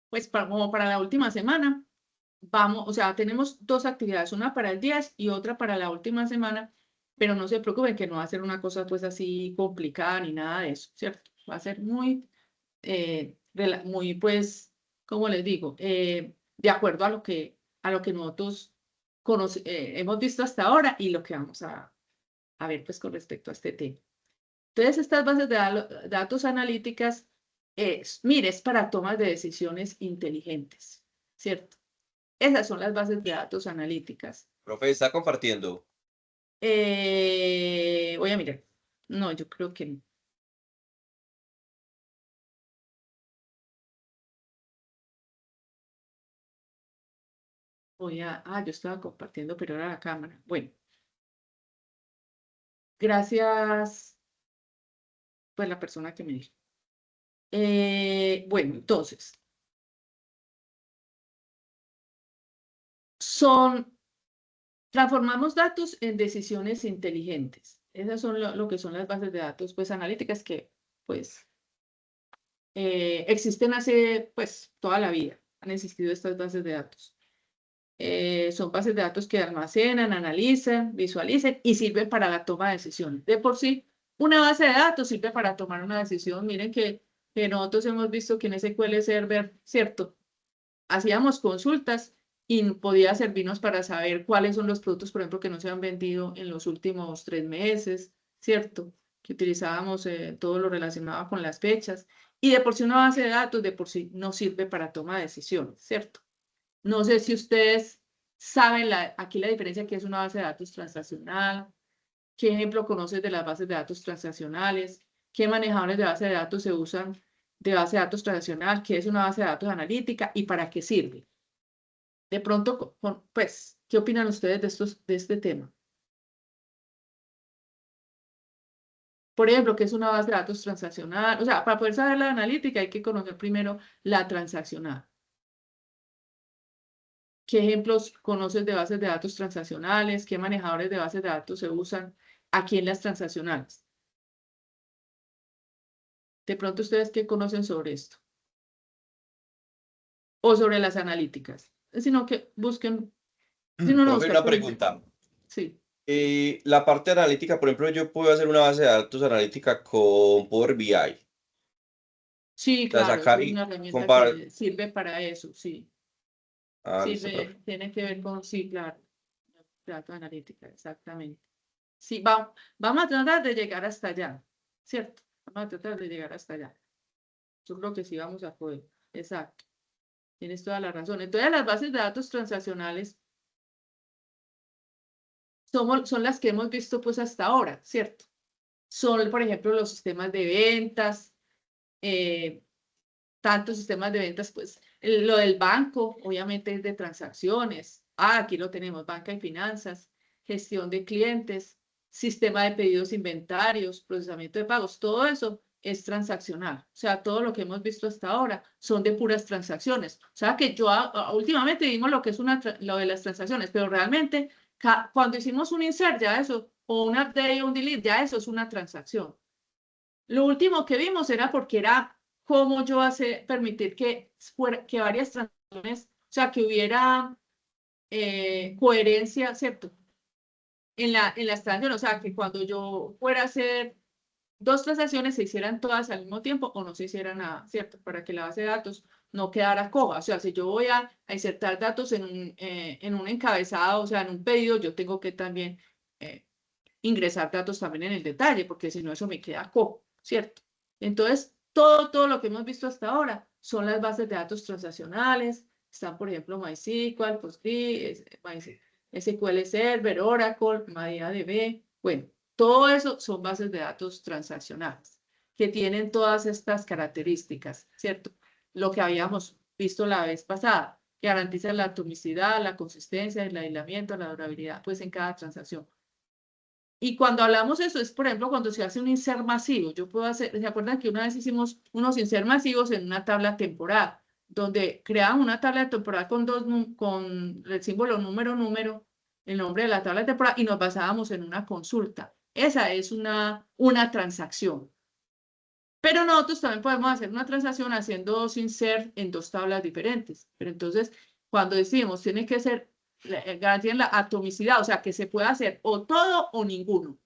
pues como para la última semana, o sea, tenemos dos actividades, una para el 10 y otra para la última semana, pero no se preocupen que no va a ser una cosa pues así complicada ni nada de eso, ¿cierto? Va a ser muy pues, como les digo, de acuerdo a lo que nosotros hemos visto hasta ahora y lo que vamos a ver pues con respecto a este tema. Entonces, estas bases de datos analíticas, mire, es para tomas de decisiones inteligentes, ¿cierto? Esas son las bases de datos analíticas. Profe, ¿está compartiendo? Voy a mirar. No, yo creo que no. Yo estaba compartiendo, pero era la cámara. Bueno. Gracias, pues la persona que me dijo. Bueno, entonces. Transformamos datos en decisiones inteligentes. Esas son lo que son las bases de datos, pues, analíticas que, pues, existen hace, pues, toda la vida. Han existido estas bases de datos. Son bases de datos que almacenan, analizan, visualizan y sirven para la toma de decisiones. De por sí, una base de datos sirve para tomar una decisión. Miren que nosotros hemos visto que en SQL Server, ¿cierto? Hacíamos consultas y podía servirnos para saber cuáles son los productos, por ejemplo, que no se han vendido en los últimos 3 meses, ¿cierto? Que utilizábamos todo lo relacionado con las fechas. Y de por sí una base de datos, de por sí no sirve para toma de decisiones, ¿cierto? No sé si ustedes saben aquí la diferencia que es una base de datos transaccional, qué ejemplo conoces de las bases de datos transaccionales, qué manejadores de base de datos se usan de base de datos transaccional, qué es una base de datos analítica y para qué sirve. De pronto, pues, ¿qué opinan ustedes de este tema? Por ejemplo, ¿qué es una base de datos transaccional? O sea, para poder saber la analítica hay que conocer primero la transaccional. ¿Qué ejemplos conoces de bases de datos transaccionales? ¿Qué manejadores de bases de datos se usan aquí en las transaccionales? De pronto, ¿ustedes qué conocen sobre esto? O sobre las analíticas. Sino que busquen. Si no, Profe, una pregunta. Sí. La parte analítica, por ejemplo, yo puedo hacer una base de datos analítica con Power BI. Sí, O sea, claro, sacar es y una herramienta comparar. que sirve para eso, sí. Listo, profe. Sirve, tiene que ver con, sí, claro, datos analítica, exactamente. Sí, vamos a tratar de llegar hasta allá, ¿cierto? Vamos a tratar de llegar hasta allá. Yo creo que sí vamos a poder, exacto. Tienes toda la razón. Entonces, las bases de datos transaccionales son las que hemos visto pues hasta ahora, ¿cierto? Son, por ejemplo, los sistemas de ventas, tantos sistemas de ventas, pues lo del banco, obviamente es de transacciones. Aquí lo tenemos, banca y finanzas, gestión de clientes, sistema de pedidos, inventarios, procesamiento de pagos, todo eso es transaccional. O sea, todo lo que hemos visto hasta ahora son de puras transacciones. O sea, que últimamente vimos lo que es lo de las transacciones, pero realmente cuando hicimos un insert, ya eso, o un update o un delete, ya eso es una transacción. Lo último que vimos era porque era cómo yo permitir que varias transacciones, o sea, que hubiera coherencia, ¿cierto? En las transacciones, o sea, que cuando yo fuera a hacer 2 transacciones se hicieran todas al mismo tiempo o no se hiciera nada, ¿cierto? Para que la base de datos no quedara coja. O sea, si yo voy a insertar datos en un encabezado, o sea, en un pedido, yo tengo que también ingresar datos también en el detalle, porque si no, eso me queda cojo, ¿cierto? Entonces, todo lo que hemos visto hasta ahora son las bases de datos transaccionales. Están, por ejemplo, MySQL, PostgreSQL, SQL Server, Oracle, MariaDB. Bueno, todo eso son bases de datos transaccionales que tienen todas estas características, ¿cierto? Lo que habíamos visto la vez pasada, que garantiza la atomicidad, la consistencia, el aislamiento, la durabilidad, pues en cada transacción. Y cuando hablamos de eso, es por ejemplo cuando se hace un insert masivo. Yo puedo hacer, ¿se acuerdan que una vez hicimos unos insert masivos en una tabla temporal, donde creamos una tabla temporal con el símbolo número, el nombre de la tabla temporal, y nos basábamos en una consulta? Esa es una transacción. Pero nosotros también podemos hacer una transacción haciendo dos insert en dos tablas diferentes. Pero entonces, cuando decimos, tiene que ser garantía en la atomicidad, o sea, que se puede hacer o todo o ninguno,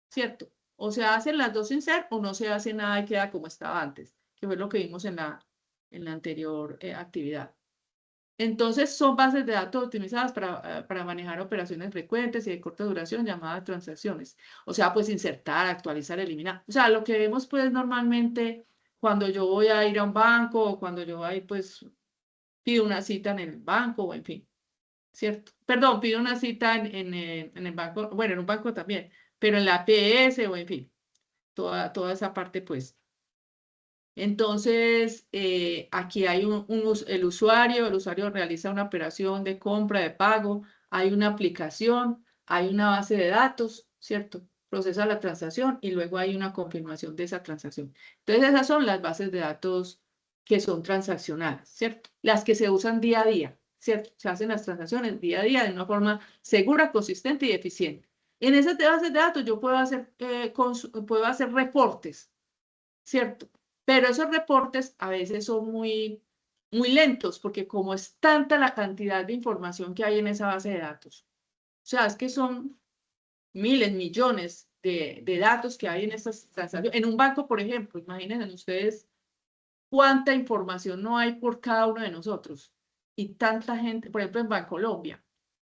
¿cierto? O se hacen las dos insert o no se hace nada y queda como estaba antes, que fue lo que vimos en la anterior actividad. Entonces, son bases de datos optimizadas para manejar operaciones frecuentes y de corta duración llamadas transacciones. O sea, pues insertar, actualizar, eliminar. O sea, lo que vemos pues normalmente cuando yo voy a ir a un banco o cuando yo voy pues pido una cita en el banco o en fin, ¿cierto? Perdón, pido una cita en el banco, bueno, en un banco también, pero en la APS o en fin, toda esa parte pues. Entonces, aquí hay el usuario realiza una operación de compra, de pago, hay una aplicación, hay una base de datos, ¿cierto? Procesa la transacción y luego hay una confirmación de esa transacción. Entonces, esas son las bases de datos que son transaccionales, ¿cierto? Las que se usan día a día, ¿cierto? Se hacen las transacciones día a día de una forma segura, consistente y eficiente. En esas bases de datos yo puedo hacer reportes, ¿cierto? Pero esos reportes a veces son muy lentos, porque como es tanta la cantidad de información que hay en esa base de datos, o sea, es que son miles, millones de datos que hay en estas transacciones. En un banco, por ejemplo, imagínense ustedes cuánta información no hay por cada uno de nosotros. Y tanta gente, por ejemplo, en Bancolombia,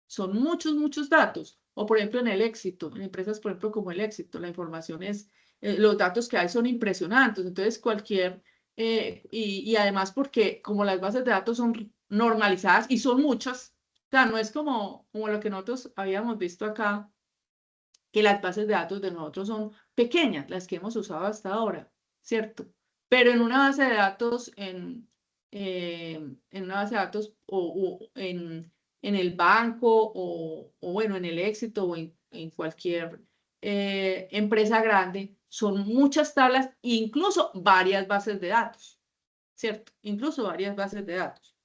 son muchos datos. O por ejemplo, en el Éxito, en empresas, por ejemplo, como el Éxito, la información es, los datos que hay son impresionantes. Entonces, y además porque como las bases de datos son normalizadas y son muchas, o sea, no es como lo que nosotros habíamos visto acá, que las bases de datos de nosotros son pequeñas, las que hemos usado hasta ahora, ¿cierto? Pero en una base de datos, en una base de datos o en el banco o bueno, en el Éxito o en cualquier empresa grande, son muchas tablas, incluso varias bases de datos, ¿cierto? Incluso varias bases de datos.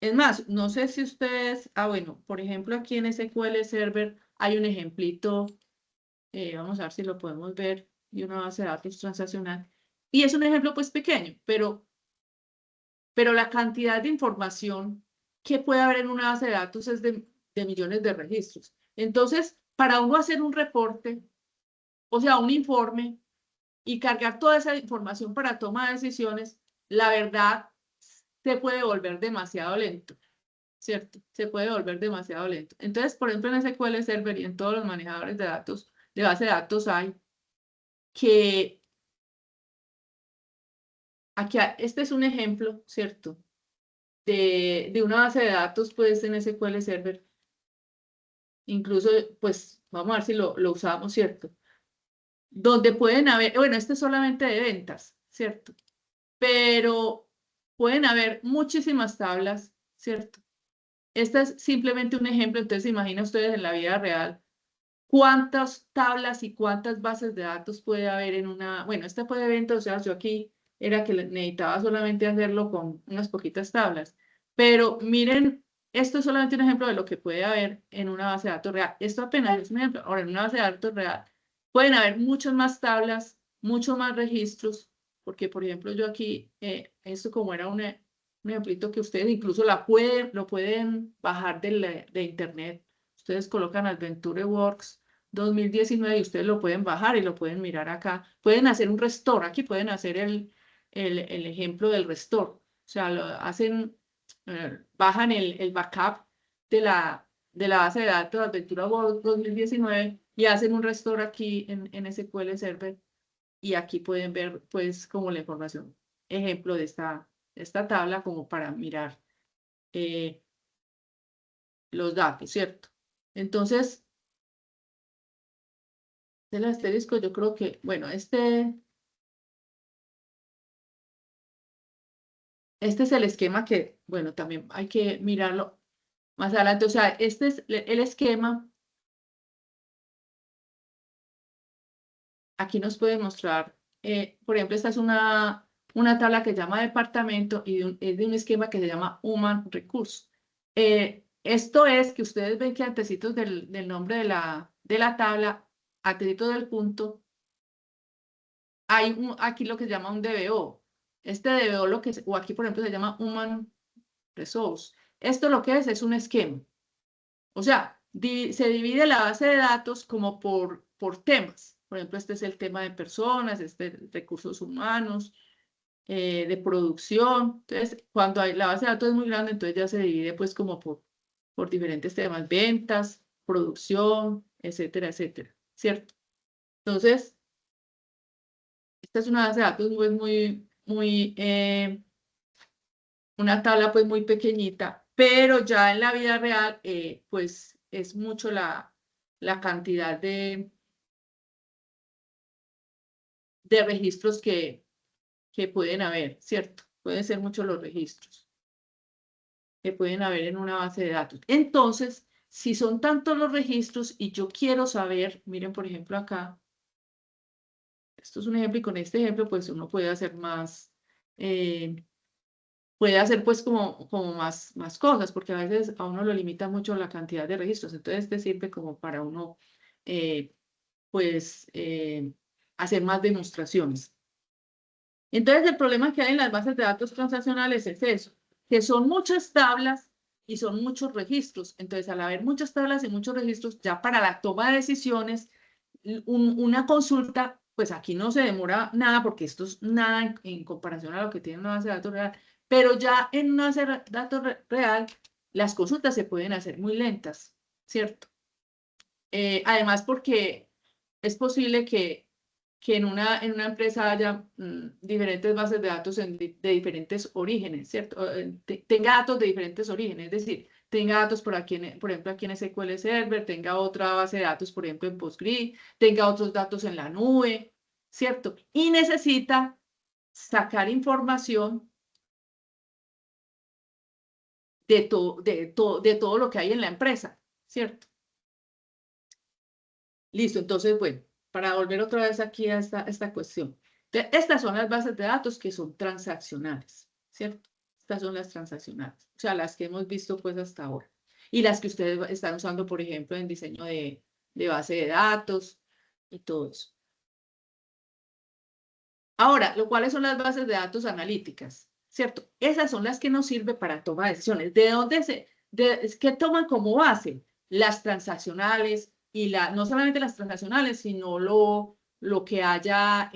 Es más, no sé si ustedes, bueno, por ejemplo, aquí en SQL Server hay un ejemplito, vamos a ver si lo podemos ver, de una base de datos transaccional. Y es un ejemplo pues pequeño, pero la cantidad de información que puede haber en una base de datos es de millones de registros. Entonces, para uno hacer un reporte, o sea, un informe, y cargar toda esa información para toma de decisiones, la verdad se puede volver demasiado lento, ¿cierto? Se puede volver demasiado lento. Entonces, por ejemplo, en SQL Server y en todos los manejadores de datos, de base de datos hay que aquí, este es un ejemplo, ¿cierto? De una base de datos, pues, en SQL Server. Incluso, pues, vamos a ver si lo usamos, ¿cierto? Donde pueden haber, bueno, este es solamente de ventas, ¿cierto? Pero pueden haber muchísimas tablas, ¿cierto? Este es simplemente un ejemplo, entonces imaginen ustedes en la vida real cuántas tablas y cuántas bases de datos puede haber en una, bueno, esta fue de ventas, o sea, yo aquí era que necesitaba solamente hacerlo con unas poquitas tablas, pero miren, esto es solamente un ejemplo de lo que puede haber en una base de datos real. Esto apenas es un ejemplo. Ahora, en una base de datos real pueden haber muchas más tablas, muchos más registros, porque por ejemplo yo aquí, esto como era un ejemplito que ustedes incluso lo pueden bajar de internet. Ustedes colocan Adventure Works 2019 y ustedes lo pueden bajar y lo pueden mirar acá. Pueden hacer un restore, aquí pueden hacer el ejemplo del restore. O sea, bajan el backup de la base de datos de Adventure Works 2019 y hacen un restore aquí en SQL Server y aquí pueden ver pues como la información. ejemplo de esta tabla como para mirar los datos, ¿cierto? Entonces, del asterisco yo creo que, bueno, este es el esquema que, bueno, también hay que mirarlo más adelante. O sea, este es el esquema. Aquí nos puede mostrar, por ejemplo, esta es una tabla que se llama departamento y es de un esquema que se llama Human Resource. Esto es que ustedes ven que antecitos del nombre de la tabla, antecitos del punto, hay aquí lo que se llama un DBO. Este DBO, o aquí por ejemplo se llama Human Resource. Esto lo que es un esquema. O sea, se divide la base de datos como por temas. Por ejemplo, este es el tema de personas, este de recursos humanos, de producción. Entonces, cuando la base de datos es muy grande, entonces ya se divide pues como por diferentes temas, ventas, producción, etcétera, etcétera, ¿cierto? Entonces, esta es una base de datos una tabla pues muy pequeñita, pero ya en la vida real, pues es mucho la cantidad de registros que pueden haber, ¿cierto? Pueden ser muchos los registros que pueden haber en una base de datos. Entonces, si son tantos los registros y yo quiero saber, miren por ejemplo acá, esto es un ejemplo y con este ejemplo pues uno puede hacer más, puede hacer pues como más cosas, porque a veces a uno lo limita mucho la cantidad de registros, entonces este sirve como para uno pues hacer más demostraciones. Entonces el problema que hay en las bases de datos transaccionales es eso, que son muchas tablas y son muchos registros. Entonces al haber muchas tablas y muchos registros, ya para la toma de decisiones, una consulta, pues aquí no se demora nada porque esto es nada en comparación a lo que tiene una base de datos real, pero ya en una base de datos real, las consultas se pueden hacer muy lentas, ¿cierto? Además porque es posible que en una empresa haya diferentes bases de datos de diferentes orígenes, ¿cierto? Tenga datos de diferentes orígenes, es decir, tenga datos por ejemplo, aquí en SQL Server, tenga otra base de datos, por ejemplo, en Postgres, tenga otros datos en la nube, ¿cierto? Y necesita sacar información de todo lo que hay en la empresa, ¿cierto? Listo, entonces, bueno, para volver otra vez aquí a esta cuestión. Estas son las bases de datos que son transaccionales, ¿cierto? Estas son las transaccionales, o sea, las que hemos visto pues hasta ahora. Y las que ustedes están usando, por ejemplo, en diseño de base de datos y todo eso. Ahora, ¿cuáles son las bases de datos analíticas? ¿Cierto? Esas son las que nos sirven para tomar decisiones. ¿De dónde qué toman como base? Las transaccionales y no solamente las transaccionales, sino lo que haya,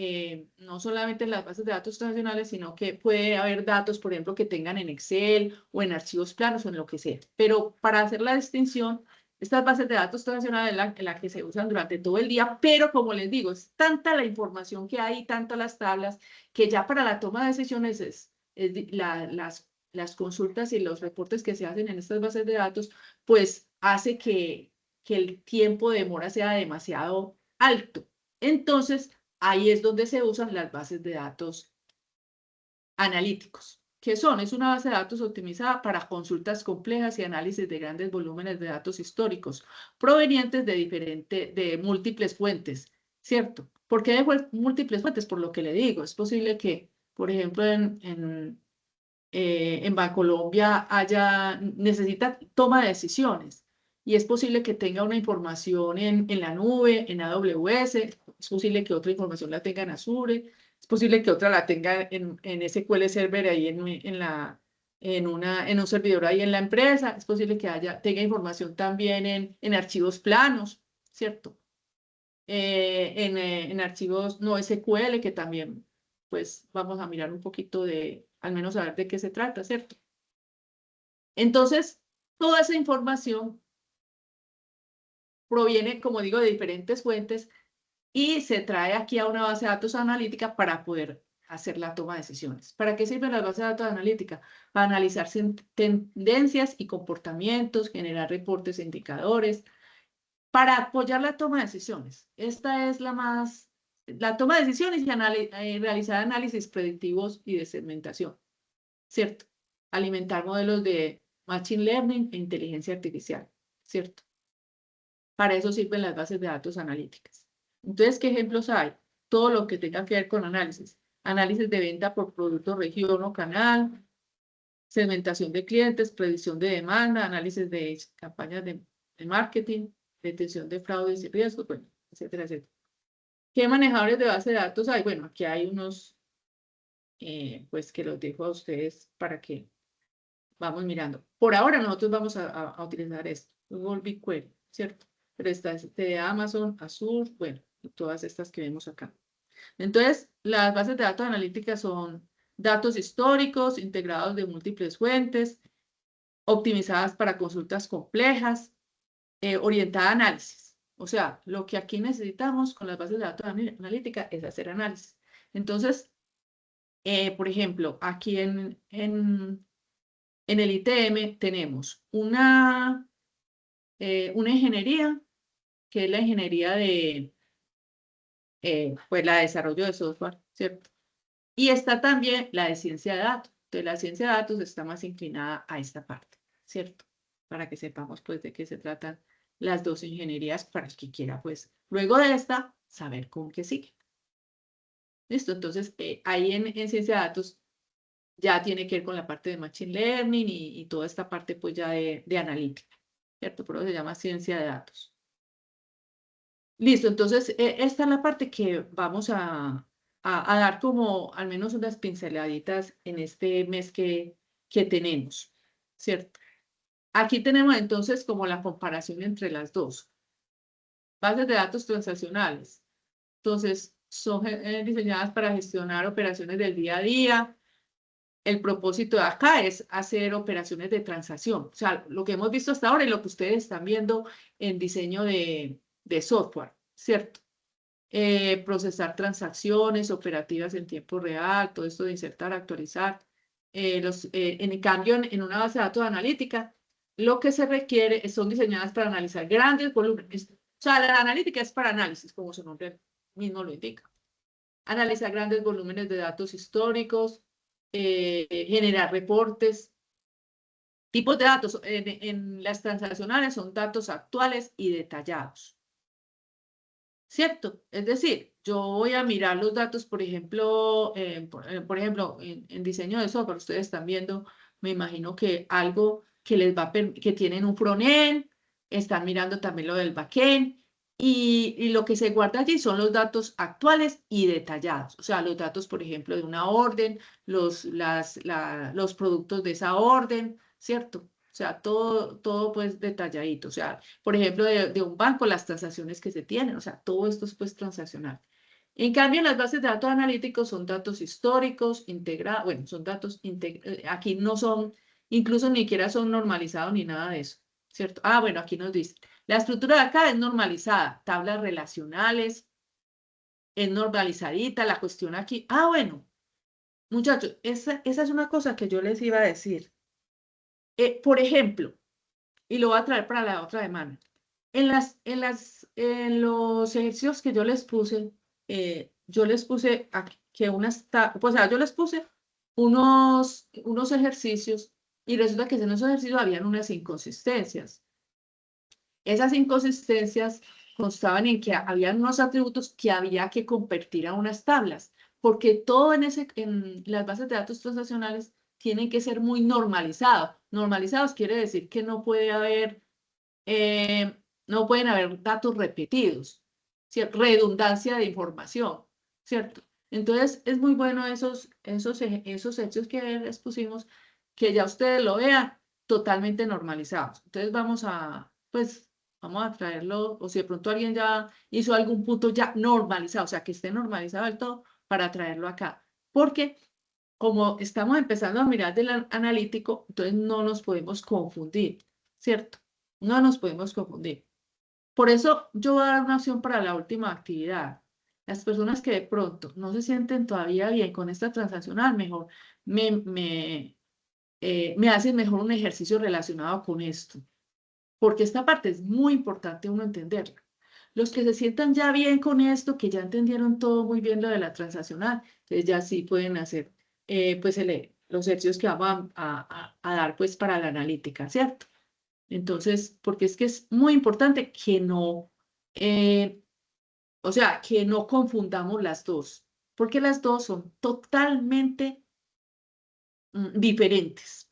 no solamente en las bases de datos transaccionales, sino que puede haber datos, por ejemplo, que tengan en Excel o en archivos planos o en lo que sea. Pero para hacer la distinción, estas bases de datos transaccionales en la que se usan durante todo el día, pero como les digo, es tanta la información que hay, tantas las tablas, que ya para la toma de decisiones las consultas y los reportes que se hacen en estas bases de datos, pues hace que el tiempo de demora sea demasiado alto. Entonces, ahí es donde se usan las bases de datos analíticos. ¿Qué son? Es una base de datos optimizada para consultas complejas y análisis de grandes volúmenes de datos históricos provenientes de múltiples fuentes, ¿cierto? ¿Por qué de múltiples fuentes? Por lo que le digo, es posible que, por ejemplo, en Bancolombia necesita toma de decisiones y es posible que tenga una información en la nube, en AWS, es posible que otra información la tenga en Azure, es posible que otra la tenga en SQL Server ahí en un servidor ahí en la empresa, es posible que tenga información también en archivos planos, ¿cierto? En archivos no SQL, que también, pues, vamos a mirar un poquito al menos a ver de qué se trata, ¿cierto? Entonces, toda esa información proviene, como digo, de diferentes fuentes y se trae aquí a una base de datos analítica para poder hacer la toma de decisiones. ¿Para qué sirven las bases de datos analíticas? Para analizar tendencias y comportamientos, generar reportes e indicadores, para apoyar la toma de decisiones. Esta es la toma de decisiones y realizar análisis predictivos y de segmentación, ¿cierto? Alimentar modelos de Machine Learning e inteligencia artificial, ¿cierto? Para eso sirven las bases de datos analíticas. Entonces, ¿qué ejemplos hay? Todo lo que tenga que ver con análisis. Análisis de venta por producto, región o canal, segmentación de clientes, predicción de demanda, análisis de campañas de marketing, detección de fraudes y riesgos, bueno, etcétera, etcétera. ¿Qué manejadores de base de datos hay? Bueno, aquí hay unos, pues que los dejo a ustedes para que vamos mirando. Por ahora nosotros vamos a utilizar esto, Google BigQuery, ¿cierto? Pero esta es de Amazon, Azure, bueno, y todas estas que vemos acá. Entonces, las bases de datos analíticas son datos históricos, integrados de múltiples fuentes, optimizadas para consultas complejas, orientada a análisis. O sea, lo que aquí necesitamos con las bases de datos analíticas es hacer análisis. Entonces, por ejemplo, aquí en el ITM tenemos una ingeniería, que es la ingeniería de, pues la de desarrollo de software, ¿cierto? Y está también la de ciencia de datos. Entonces, la ciencia de datos está más inclinada a esta parte, ¿cierto? Para que sepamos, pues, de qué se tratan las dos ingenierías, para el que quiera, pues, luego de esta, saber con qué sigue. ¿Listo? Entonces, ahí en ciencia de datos ya tiene que ver con la parte de Machine Learning y toda esta parte, pues, ya de analítica, ¿cierto? Por eso se llama ciencia de datos. Listo, entonces, esta es la parte que vamos a dar como al menos unas pinceladitas en este mes que tenemos, ¿cierto? Aquí tenemos entonces como la comparación entre las dos. Bases de datos transaccionales. Entonces, son diseñadas para gestionar operaciones del día a día. El propósito de acá es hacer operaciones de transacción. O sea, lo que hemos visto hasta ahora y lo que ustedes están viendo en diseño de software, ¿cierto? Procesar transacciones operativas en tiempo real, todo esto de insertar, actualizar. En cambio, en una base de datos analítica, lo que se requiere son diseñadas para analizar grandes volúmenes. O sea, la analítica es para análisis, como su nombre mismo lo indica. Analizar grandes volúmenes de datos históricos, generar reportes. Tipos de datos en las transaccionales son datos actuales y detallados. ¿Cierto? Es decir, yo voy a mirar los datos, por ejemplo, por ejemplo, en diseño de software, ustedes están viendo, me imagino que algo que les va a que tienen un front-end, están mirando también lo del back-end, y lo que se guarda allí son los datos actuales y detallados. O sea, los datos, por ejemplo, de una orden, los productos de esa orden, ¿cierto? O sea, todo pues detalladito. O sea, por ejemplo, de un banco, las transacciones que se tienen. O sea, todo esto es pues transaccional. En cambio, las bases de datos analíticos son datos históricos, integrados. Bueno, son datos, aquí no son, incluso ni siquiera son normalizados ni nada de eso, ¿cierto? Ah, bueno, aquí nos dice, la estructura de acá es normalizada, tablas relacionales, es normalizadita, la cuestión aquí. Ah, bueno, muchachos, esa es una cosa que yo les iba a decir. Por ejemplo, y lo voy a traer para la otra semana. En los ejercicios que yo les puse aquí, que pues, yo les puse unos ejercicios y resulta que en esos ejercicios habían unas inconsistencias. Esas inconsistencias constaban en que habían unos atributos que había que convertir a unas tablas, porque todo en las bases de datos transaccionales tienen que ser muy normalizados. Normalizados quiere decir que no puede haber, no pueden haber datos repetidos, ¿cierto? Redundancia de información, ¿cierto? Entonces, es muy bueno esos hechos que les pusimos, que ya ustedes lo vean totalmente normalizados. Entonces, vamos a traerlo, o si de pronto alguien ya hizo algún punto ya normalizado, o sea, que esté normalizado del todo, para traerlo acá. Porque como estamos empezando a mirar del analítico, entonces no nos podemos confundir, ¿cierto? No nos podemos confundir. Por eso yo voy a dar una opción para la última actividad. Las personas que de pronto no se sienten todavía bien con esta transaccional, mejor me hacen mejor un ejercicio relacionado con esto, porque esta parte es muy importante uno entenderla. Los que se sientan ya bien con esto, que ya entendieron todo muy bien lo de la transaccional, entonces ya sí pueden hacer pues los ejercicios que vamos a dar pues para la analítica, ¿cierto? Entonces, porque es que es muy importante que no, o sea, que no confundamos las dos, porque las dos son totalmente diferentes.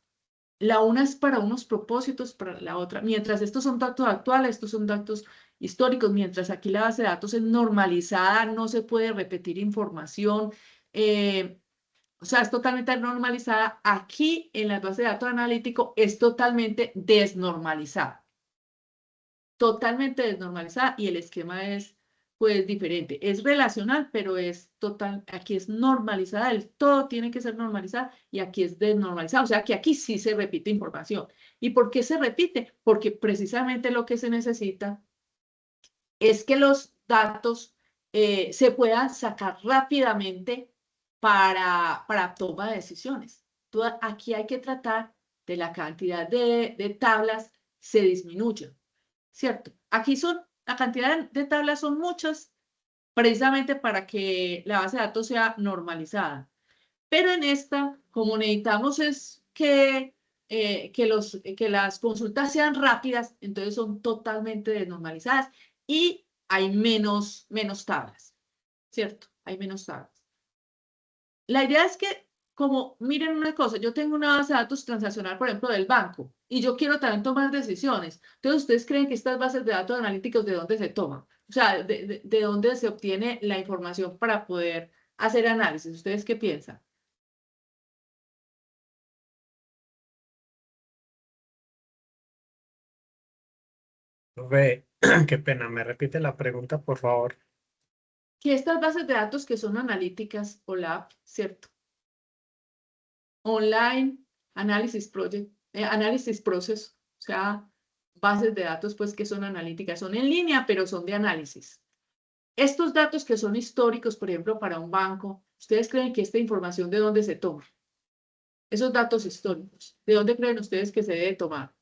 La una es para unos propósitos, para la otra, mientras estos son datos actuales, estos son datos históricos, mientras aquí la base de datos es normalizada, no se puede repetir información, o sea, es totalmente normalizada. Aquí en la base de datos analítico es totalmente desnormalizada. Totalmente desnormalizada y el esquema es pues diferente. Es relacional, pero es total, aquí es normalizada, el todo tiene que ser normalizada y aquí es desnormalizada. O sea que aquí sí se repite información. ¿Y por qué se repite? Porque precisamente lo que se necesita es que los datos se puedan sacar rápidamente para toma de decisiones. Aquí hay que tratar de la cantidad de tablas se disminuya, ¿cierto? Aquí la cantidad de tablas son muchas, precisamente para que la base de datos sea normalizada. Pero en esta, como necesitamos es que las consultas sean rápidas, entonces son totalmente desnormalizadas y hay menos tablas, ¿cierto? Hay menos tablas. La idea es que, como miren una cosa, yo tengo una base de datos transaccional, por ejemplo, del banco, y yo quiero también tomar decisiones. Entonces, ¿ustedes creen que estas bases de datos analíticos de dónde se toman? O sea, de dónde se obtiene la información para poder hacer análisis. ¿Ustedes qué piensan? Profe, qué pena, me repite la pregunta, por favor. Que estas bases de datos que son analíticas o lab, ¿cierto? Online Analysis Project, Analysis Process, o sea, bases de datos pues que son analíticas, son en línea, pero son de análisis. Estos datos que son históricos, por ejemplo, para un banco, ¿ustedes creen que esta información de dónde se toma? Esos datos históricos, ¿de dónde creen ustedes que se debe tomar?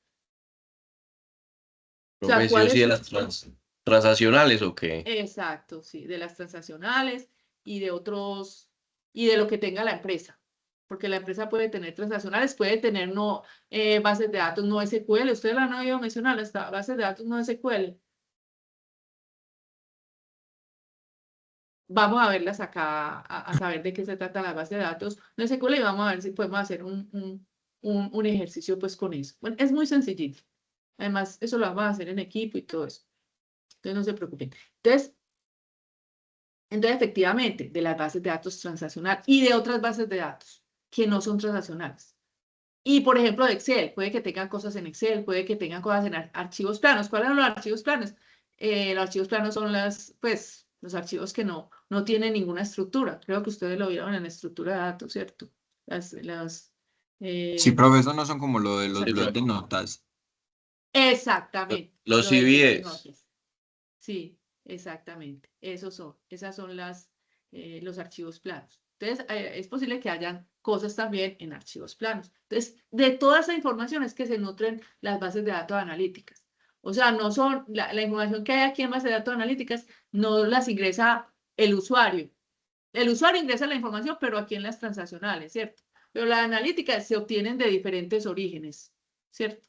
O sea, Profe, sí o sí ¿cuáles de son? las transaccionales o qué? Exacto, sí, de las transaccionales y de otros, y de lo que tenga la empresa. Porque la empresa puede tener transaccionales, puede tener no, bases de datos no SQL. Ustedes la han oído mencionar, las bases de datos no SQL. Vamos a verlas acá, a saber de qué se trata la base de datos no SQL y vamos a ver si podemos hacer un ejercicio pues con eso. Bueno, es muy sencillito. Además, eso lo vamos a hacer en equipo y todo eso. Entonces, no se preocupen. Entonces, efectivamente, de las bases de datos transaccionales y de otras bases de datos que no son transaccionales. Y, por ejemplo, de Excel, puede que tengan cosas en Excel, puede que tengan cosas en archivos planos. ¿Cuáles son los archivos planos? Los archivos planos son los archivos que no tienen ninguna estructura. Creo que ustedes lo vieron en la estructura de datos, ¿cierto? Sí, profe, eso no son como lo de los los Sí, blocs archivos. de notas. Exactamente. Los Lo del bloc de CVS. notas. Sí, exactamente. Esas son los archivos planos. Entonces, es posible que hayan cosas también en archivos planos. Entonces, de toda esa información es que se nutren las bases de datos analíticas. O sea, no son, la información que hay aquí en bases de datos analíticas no las ingresa el usuario. El usuario ingresa la información, pero aquí en las transaccionales, ¿cierto? Pero las analíticas se obtienen de diferentes orígenes, ¿cierto?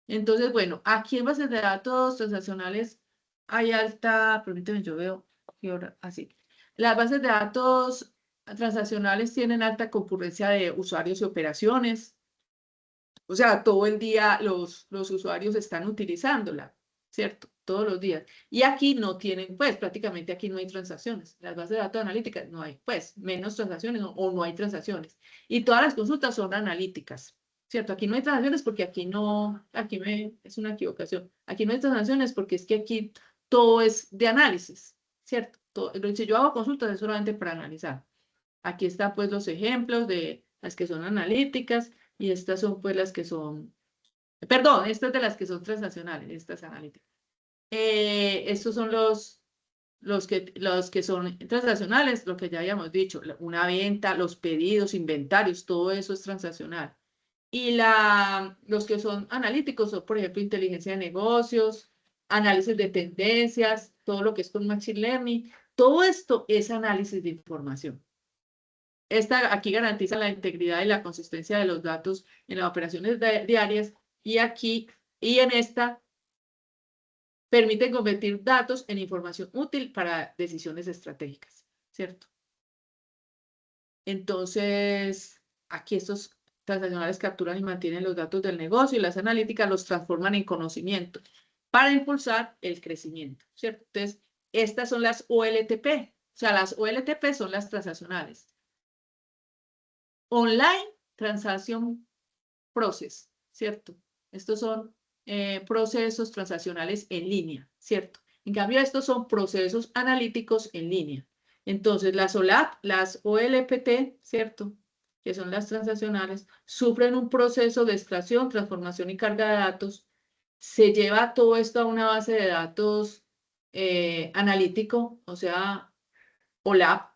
Entonces, bueno, aquí en bases de datos transaccionales hay alta, permíteme, yo veo, así. Las bases de datos transaccionales tienen alta concurrencia de usuarios y operaciones. O sea, todo el día los usuarios están utilizándola, ¿cierto? Todos los días. Y aquí no tienen, pues prácticamente aquí no hay transacciones. Las bases de datos analíticas no hay, pues, menos transacciones o no hay transacciones. Y todas las consultas son analíticas. ¿Cierto? Aquí no hay transacciones porque es una equivocación. Aquí no hay transacciones porque es que aquí todo es de análisis, ¿cierto? Si yo hago consultas es solamente para analizar. Aquí están pues los ejemplos de las que son analíticas y estas son pues las que son, perdón, estas de las que son transaccionales, estas analíticas. Estos son los que son transaccionales, lo que ya habíamos dicho, una venta, los pedidos, inventarios, todo eso es transaccional. Y los que son analíticos son, por ejemplo, inteligencia de negocios, análisis de tendencias, todo lo que es con Machine Learning, todo esto es análisis de información. Aquí garantiza la integridad y la consistencia de los datos en las operaciones diarias y en esta permite convertir datos en información útil para decisiones estratégicas, ¿cierto? Entonces, aquí estos transaccionales capturan y mantienen los datos del negocio y las analíticas los transforman en conocimiento para impulsar el crecimiento, ¿cierto? Entonces, estas son las OLTP. O sea, las OLTP son las transaccionales. Online Transaction Process, ¿cierto? Estos son procesos transaccionales en línea, ¿cierto? En cambio, estos son procesos analíticos en línea. Entonces, las OLPT, ¿cierto? Que son las transaccionales, sufren un proceso de extracción, transformación y carga de datos. Se lleva todo esto a una base de datos analítico, o sea, OLAP,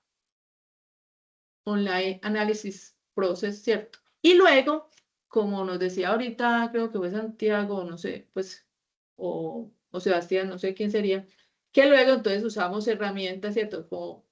Online Analysis Process, ¿cierto? Y luego, como nos decía ahorita, creo que fue Santiago, no sé, pues, o Sebastián, no sé quién sería, que luego entonces usamos herramientas, ¿cierto? Como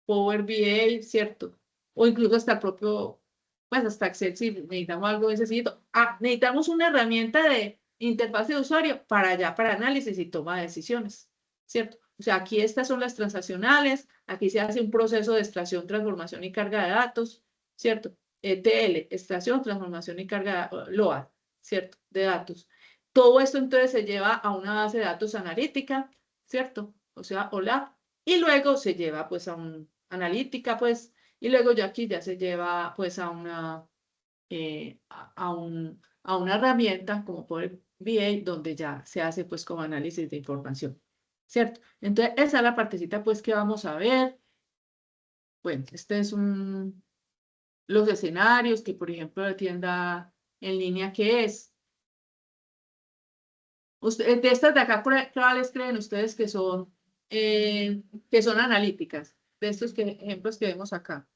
Power BI, ¿cierto? O incluso hasta el propio, pues hasta Excel, si necesitamos algo necesito. Necesitamos una herramienta de interfaz de usuario para análisis y toma de decisiones, ¿cierto? O sea, aquí estas son las transaccionales, aquí se hace un proceso de extracción, transformación y carga de datos, ¿cierto? ETL, extracción, transformación y carga, LOA, ¿cierto? De datos. Todo esto entonces se lleva a una base de datos analítica, ¿cierto? O sea, OLAP, y luego se lleva pues a un analítica, pues, y luego ya aquí ya se lleva pues a una herramienta como Power BI donde ya se hace pues como análisis de información, ¿cierto? Entonces esa es la partecita pues que vamos a ver. Bueno, este es los escenarios que por ejemplo la tienda en línea que es. De estas de acá, ¿cuáles creen ustedes que son analíticas? De estos ejemplos que vemos acá.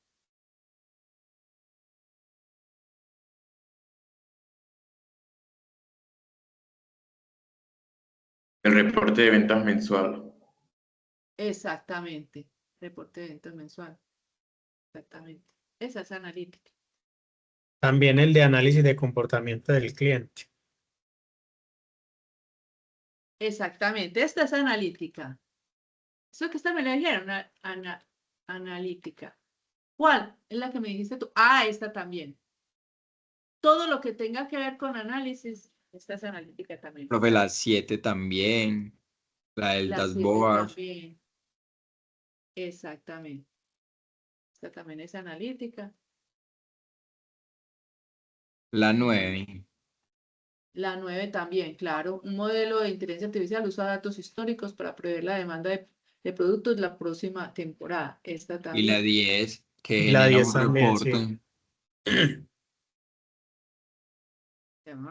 El reporte de ventas mensual. Exactamente. Reporte de ventas mensual. Exactamente. Esa es analítica. También el de análisis de comportamiento del cliente. Exactamente. Esta es analítica. Eso que esta me la dijeron, analítica. ¿Cuál? Es la que me dijiste tú. Esta también. Todo lo que tenga que ver con análisis, esta es analítica también. Profe, la 7 también, la del La 7 dashboard, también. Exactamente. Esta también es analítica. la 9. La 9 también, claro. Un modelo de inteligencia artificial usa datos históricos para prever la demanda de productos la próxima temporada. Esta Y también. la 10, que Y la genera 10 un también, sí. reporte.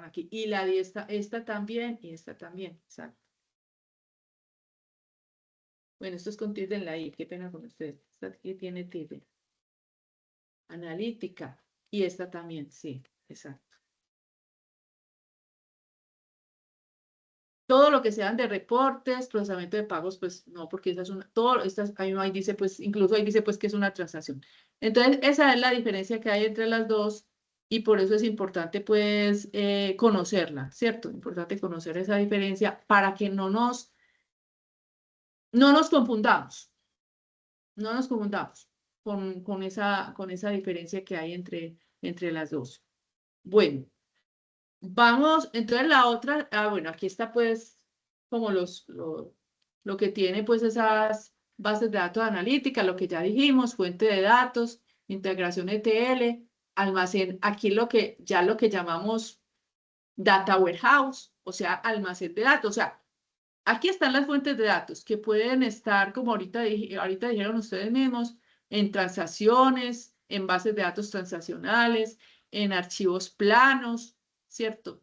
Aquí. Y la 10, esta también y esta también. Exacto. Bueno, esto es con tilde en la I. Qué pena con ustedes. Esta aquí tiene tilde. Analítica. Y esta también, sí. Exacto. Todo lo que sean de reportes, procesamiento de pagos, pues no, porque esa es una, todo, ahí dice, pues, incluso ahí dice, pues, que es una transacción. Entonces, esa es la diferencia que hay entre las dos y por eso es importante, pues, conocerla, ¿cierto? Importante conocer esa diferencia para que no nos confundamos, no nos confundamos con esa diferencia que hay entre las dos. Bueno, vamos, entonces la otra, bueno, aquí está, pues, como lo que tiene pues esas bases de datos analíticas, lo que ya dijimos, fuente de datos, integración ETL, almacén, aquí lo que llamamos data warehouse, o sea, almacén de datos, o sea, aquí están las fuentes de datos que pueden estar, como ahorita dijeron ustedes mismos, en transacciones, en bases de datos transaccionales, en archivos planos, ¿cierto?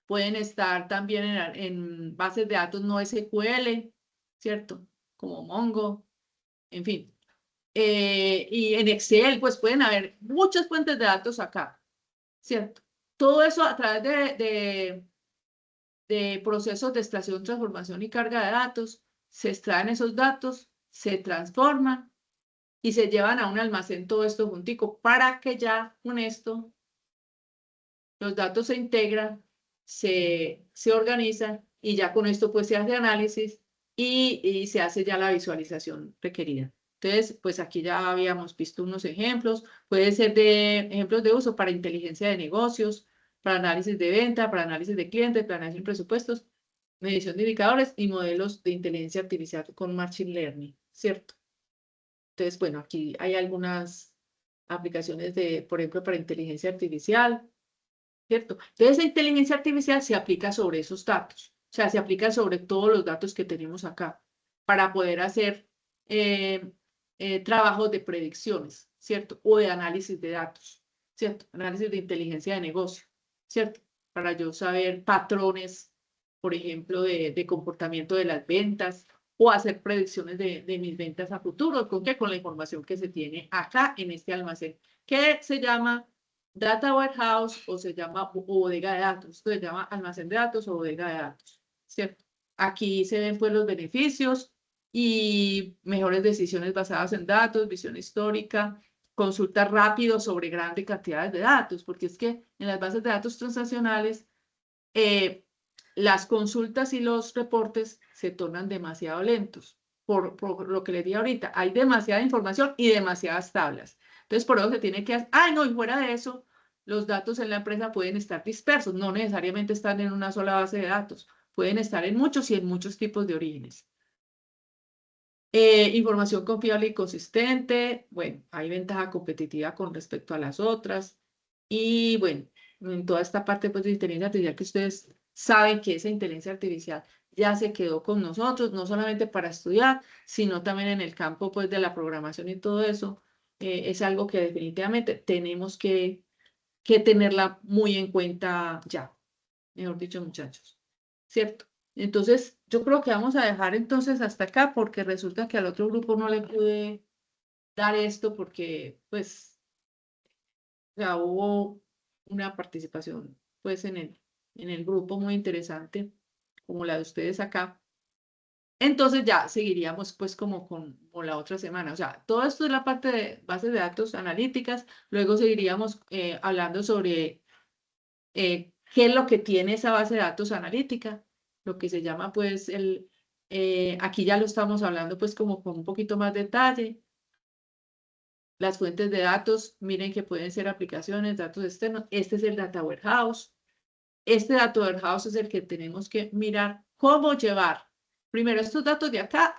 Pueden estar también en bases de datos no SQL, ¿cierto? como Mongo, en fin. Y en Excel, pues pueden haber muchas fuentes de datos acá, ¿cierto? Todo eso a través de procesos de extracción, transformación y carga de datos, se extraen esos datos, se transforman y se llevan a un almacén todo esto juntico para que ya con esto los datos se integran, se organizan y ya con esto pues se hace análisis y se hace ya la visualización requerida. Entonces, pues aquí ya habíamos visto unos ejemplos, puede ser de ejemplos de uso para inteligencia de negocios, para análisis de venta, para análisis de clientes, planeación de presupuestos, medición de indicadores y modelos de inteligencia artificial con Machine Learning, ¿cierto? Entonces, bueno, aquí hay algunas aplicaciones de, por ejemplo, para inteligencia artificial, ¿cierto? Entonces, esa inteligencia artificial se aplica sobre esos datos, o sea, se aplica sobre todos los datos que tenemos acá para poder hacer trabajos de predicciones, ¿cierto? O de análisis de datos, ¿cierto? Análisis de inteligencia de negocio, ¿cierto? Para yo saber patrones, por ejemplo, de comportamiento de las ventas o hacer predicciones de mis ventas a futuro. ¿Con qué? Con la información que se tiene acá en este almacén, que se llama Data Warehouse o se llama bodega de datos. Esto se llama almacén de datos o bodega de datos, ¿cierto? Aquí se ven pues los beneficios y mejores decisiones basadas en datos, visión histórica, consulta rápido sobre grandes cantidades de datos, porque es que en las bases de datos transaccionales las consultas y los reportes se tornan demasiado lentos, por lo que les di ahorita, hay demasiada información y demasiadas tablas. Entonces, por eso se tiene que hacer, no, y fuera de eso, los datos en la empresa pueden estar dispersos, no necesariamente están en una sola base de datos, pueden estar en muchos y en muchos tipos de orígenes. Información confiable y consistente, bueno, hay ventaja competitiva con respecto a las otras. Y bueno, en toda esta parte pues, de inteligencia artificial que ustedes saben que esa inteligencia artificial ya se quedó con nosotros, no solamente para estudiar, sino también en el campo pues, de la programación y todo eso. Es algo que definitivamente tenemos que tenerla muy en cuenta ya, mejor dicho, muchachos, ¿cierto? Entonces, yo creo que vamos a dejar entonces hasta acá porque resulta que al otro grupo no le pude dar esto porque, pues, ya hubo una participación, pues, en el grupo muy interesante, como la de ustedes acá. Entonces ya seguiríamos, pues, como con la otra semana. O sea, todo esto es la parte de bases de datos analíticas. Luego seguiríamos hablando sobre qué es lo que tiene esa base de datos analítica, lo que se llama pues aquí ya lo estamos hablando pues como con un poquito más detalle. Las fuentes de datos, miren que pueden ser aplicaciones, datos externos. Este es el Data Warehouse. Este Data Warehouse es el que tenemos que mirar cómo llevar primero estos datos de acá,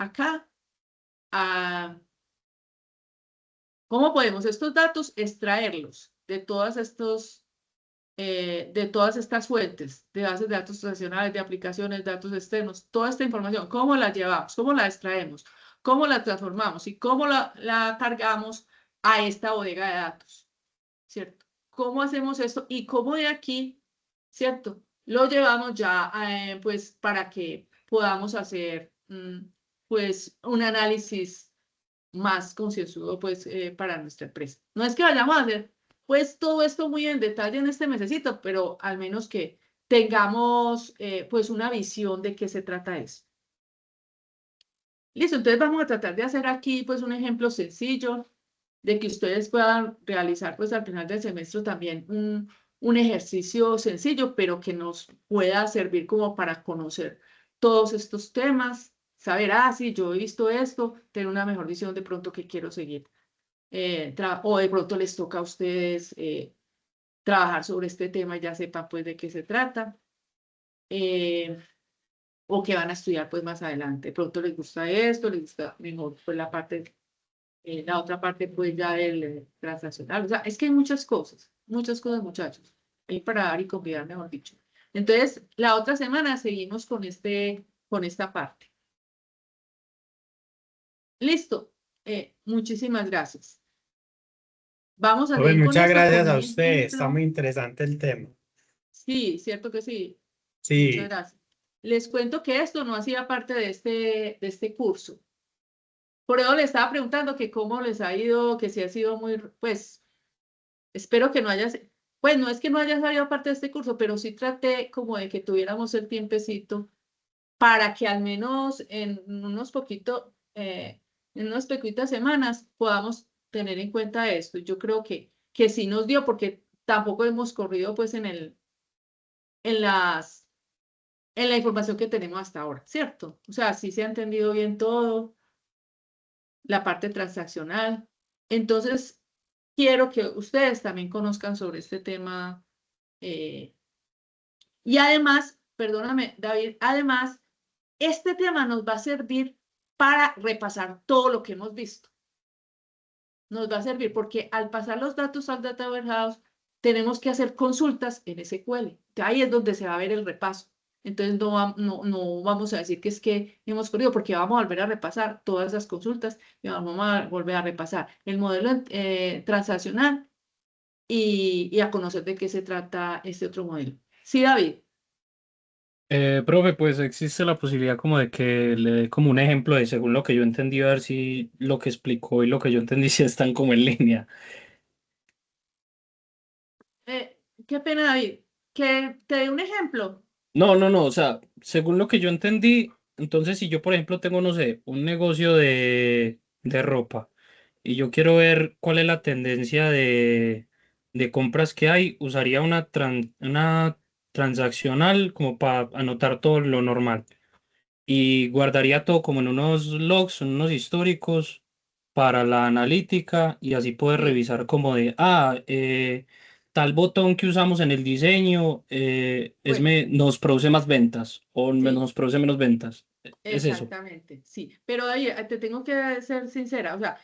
¿cómo podemos estos datos extraerlos de todas estas fuentes de bases de datos tradicionales, de aplicaciones, datos externos, toda esta información, cómo la llevamos, cómo la extraemos, cómo la transformamos y cómo la cargamos a esta bodega de datos, ¿cierto? ¿Cómo hacemos esto? Y cómo de aquí, ¿cierto? Lo llevamos ya, pues, para que podamos hacer, pues, un análisis más concienzudo, pues, para nuestra empresa. No es que vayamos a hacer pues todo esto muy en detalle en este mesecito, pero al menos que tengamos pues una visión de qué se trata eso. Listo, entonces vamos a tratar de hacer aquí pues un ejemplo sencillo de que ustedes puedan realizar pues al final del semestre también un ejercicio sencillo, pero que nos pueda servir como para conocer todos estos temas, saber, sí, yo he visto esto, tener una mejor visión de pronto que quiero seguir. O de pronto les toca a ustedes trabajar sobre este tema y ya sepan pues de qué se trata, o que van a estudiar pues más adelante. De pronto les gusta esto, les gusta mejor pues la otra parte pues ya del transnacional. O sea, es que hay muchas cosas, muchachos. Hay para dar y convidar, mejor dicho. Entonces, la otra semana seguimos con esta parte. Listo. Muchísimas gracias. Vamos a Pues seguir con muchas esto, gracias con a un usted, está ejemplo. muy interesante el tema. Sí, cierto que sí. Muchas Sí, gracias. Les cuento que esto no hacía parte de este curso. Por eso le estaba preguntando que cómo les ha ido, que si ha sido muy, pues, espero que no haya, pues no es que no haya salido parte de este curso, pero sí traté como de que tuviéramos el tiempecito para que al menos en unos en unas poquitas semanas podamos tener en cuenta esto. Yo creo que sí nos dio, porque tampoco hemos corrido pues en la información que tenemos hasta ahora, ¿cierto? O sea, sí se ha entendido bien todo, la parte transaccional. Entonces, quiero que ustedes también conozcan sobre este tema. Y además, perdóname, David, además, este tema nos va a servir para repasar todo lo que hemos visto. Nos va a servir porque al pasar los datos al Data Warehouse, tenemos que hacer consultas en SQL. Ahí es donde se va a ver el repaso. Entonces no vamos a decir que es que hemos corrido, porque vamos a volver a repasar todas esas consultas y vamos a volver a repasar el modelo transaccional y a conocer de qué se trata este otro modelo. Sí, David. Profe, pues existe la posibilidad como de que le dé como un ejemplo de según lo que yo entendí, a ver si lo que explicó y lo que yo entendí si están como en línea. Qué pena, David. Que te dé un ejemplo. No, o sea, según lo que yo entendí, entonces si yo, por ejemplo, tengo, no sé, un negocio de ropa y yo quiero ver cuál es la tendencia de compras que hay, usaría una transaccional como para anotar todo lo normal y guardaría todo como en unos logs, en unos históricos para la analítica y así poder Sí, revisar como de, tal botón que usamos en el diseño bueno, nos produce más ventas o sí, nos produce menos ventas. Es eso. exactamente, sí. Pero David, te tengo que ser sincera. O sea,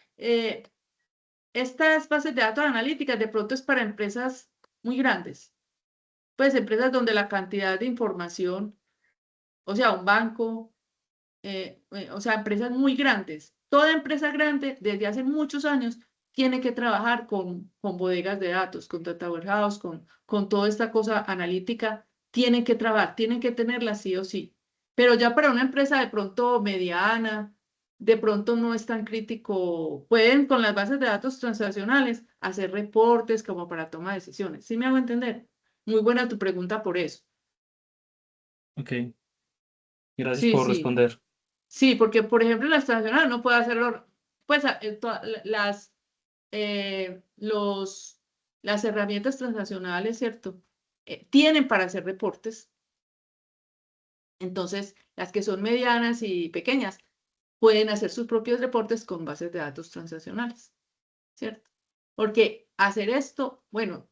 estas bases de datos analíticas de pronto es para empresas muy grandes. Pues empresas donde la cantidad de información, o sea, un banco, o sea, empresas muy grandes. Toda empresa grande, desde hace muchos años, tiene que trabajar con bodegas de datos, con data warehouse, con toda esta cosa analítica. Tienen que trabajar, tienen que tenerla sí o sí. Pero ya para una empresa de pronto mediana, de pronto no es tan crítico. Pueden con las bases de datos transaccionales hacer reportes como para toma de decisiones. ¿Sí me hago entender? Muy buena tu pregunta por eso. Ok, gracias Sí, por sí. responder. Sí, porque por ejemplo las transnacionales no puede hacerlo, pues las herramientas transnacionales, ¿cierto? Tienen para hacer reportes. Entonces, las que son medianas y pequeñas pueden hacer sus propios reportes con bases de datos transnacionales, ¿cierto? Porque hacer esto, bueno,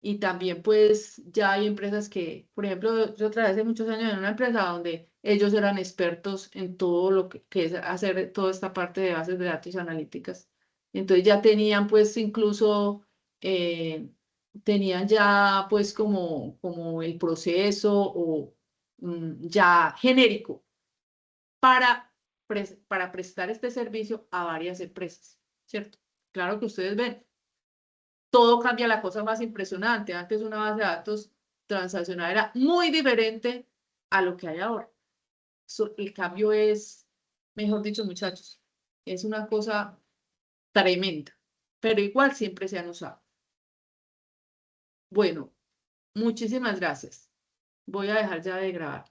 y también pues ya hay empresas que, por ejemplo, yo trabajé hace muchos años en una empresa donde ellos eran expertos en todo lo que es hacer toda esta parte de bases de datos analíticas. Entonces ya tenían pues incluso, tenían ya pues como el proceso o ya genérico para, para prestar este servicio a varias empresas, ¿cierto? Claro que ustedes ven, todo cambia, la cosa más impresionante. Antes una base de datos transaccional era muy diferente a lo que hay ahora. El cambio es, mejor dicho, muchachos, es una cosa tremenda, pero igual siempre se han usado. Bueno, muchísimas gracias. Voy a dejar ya de grabar.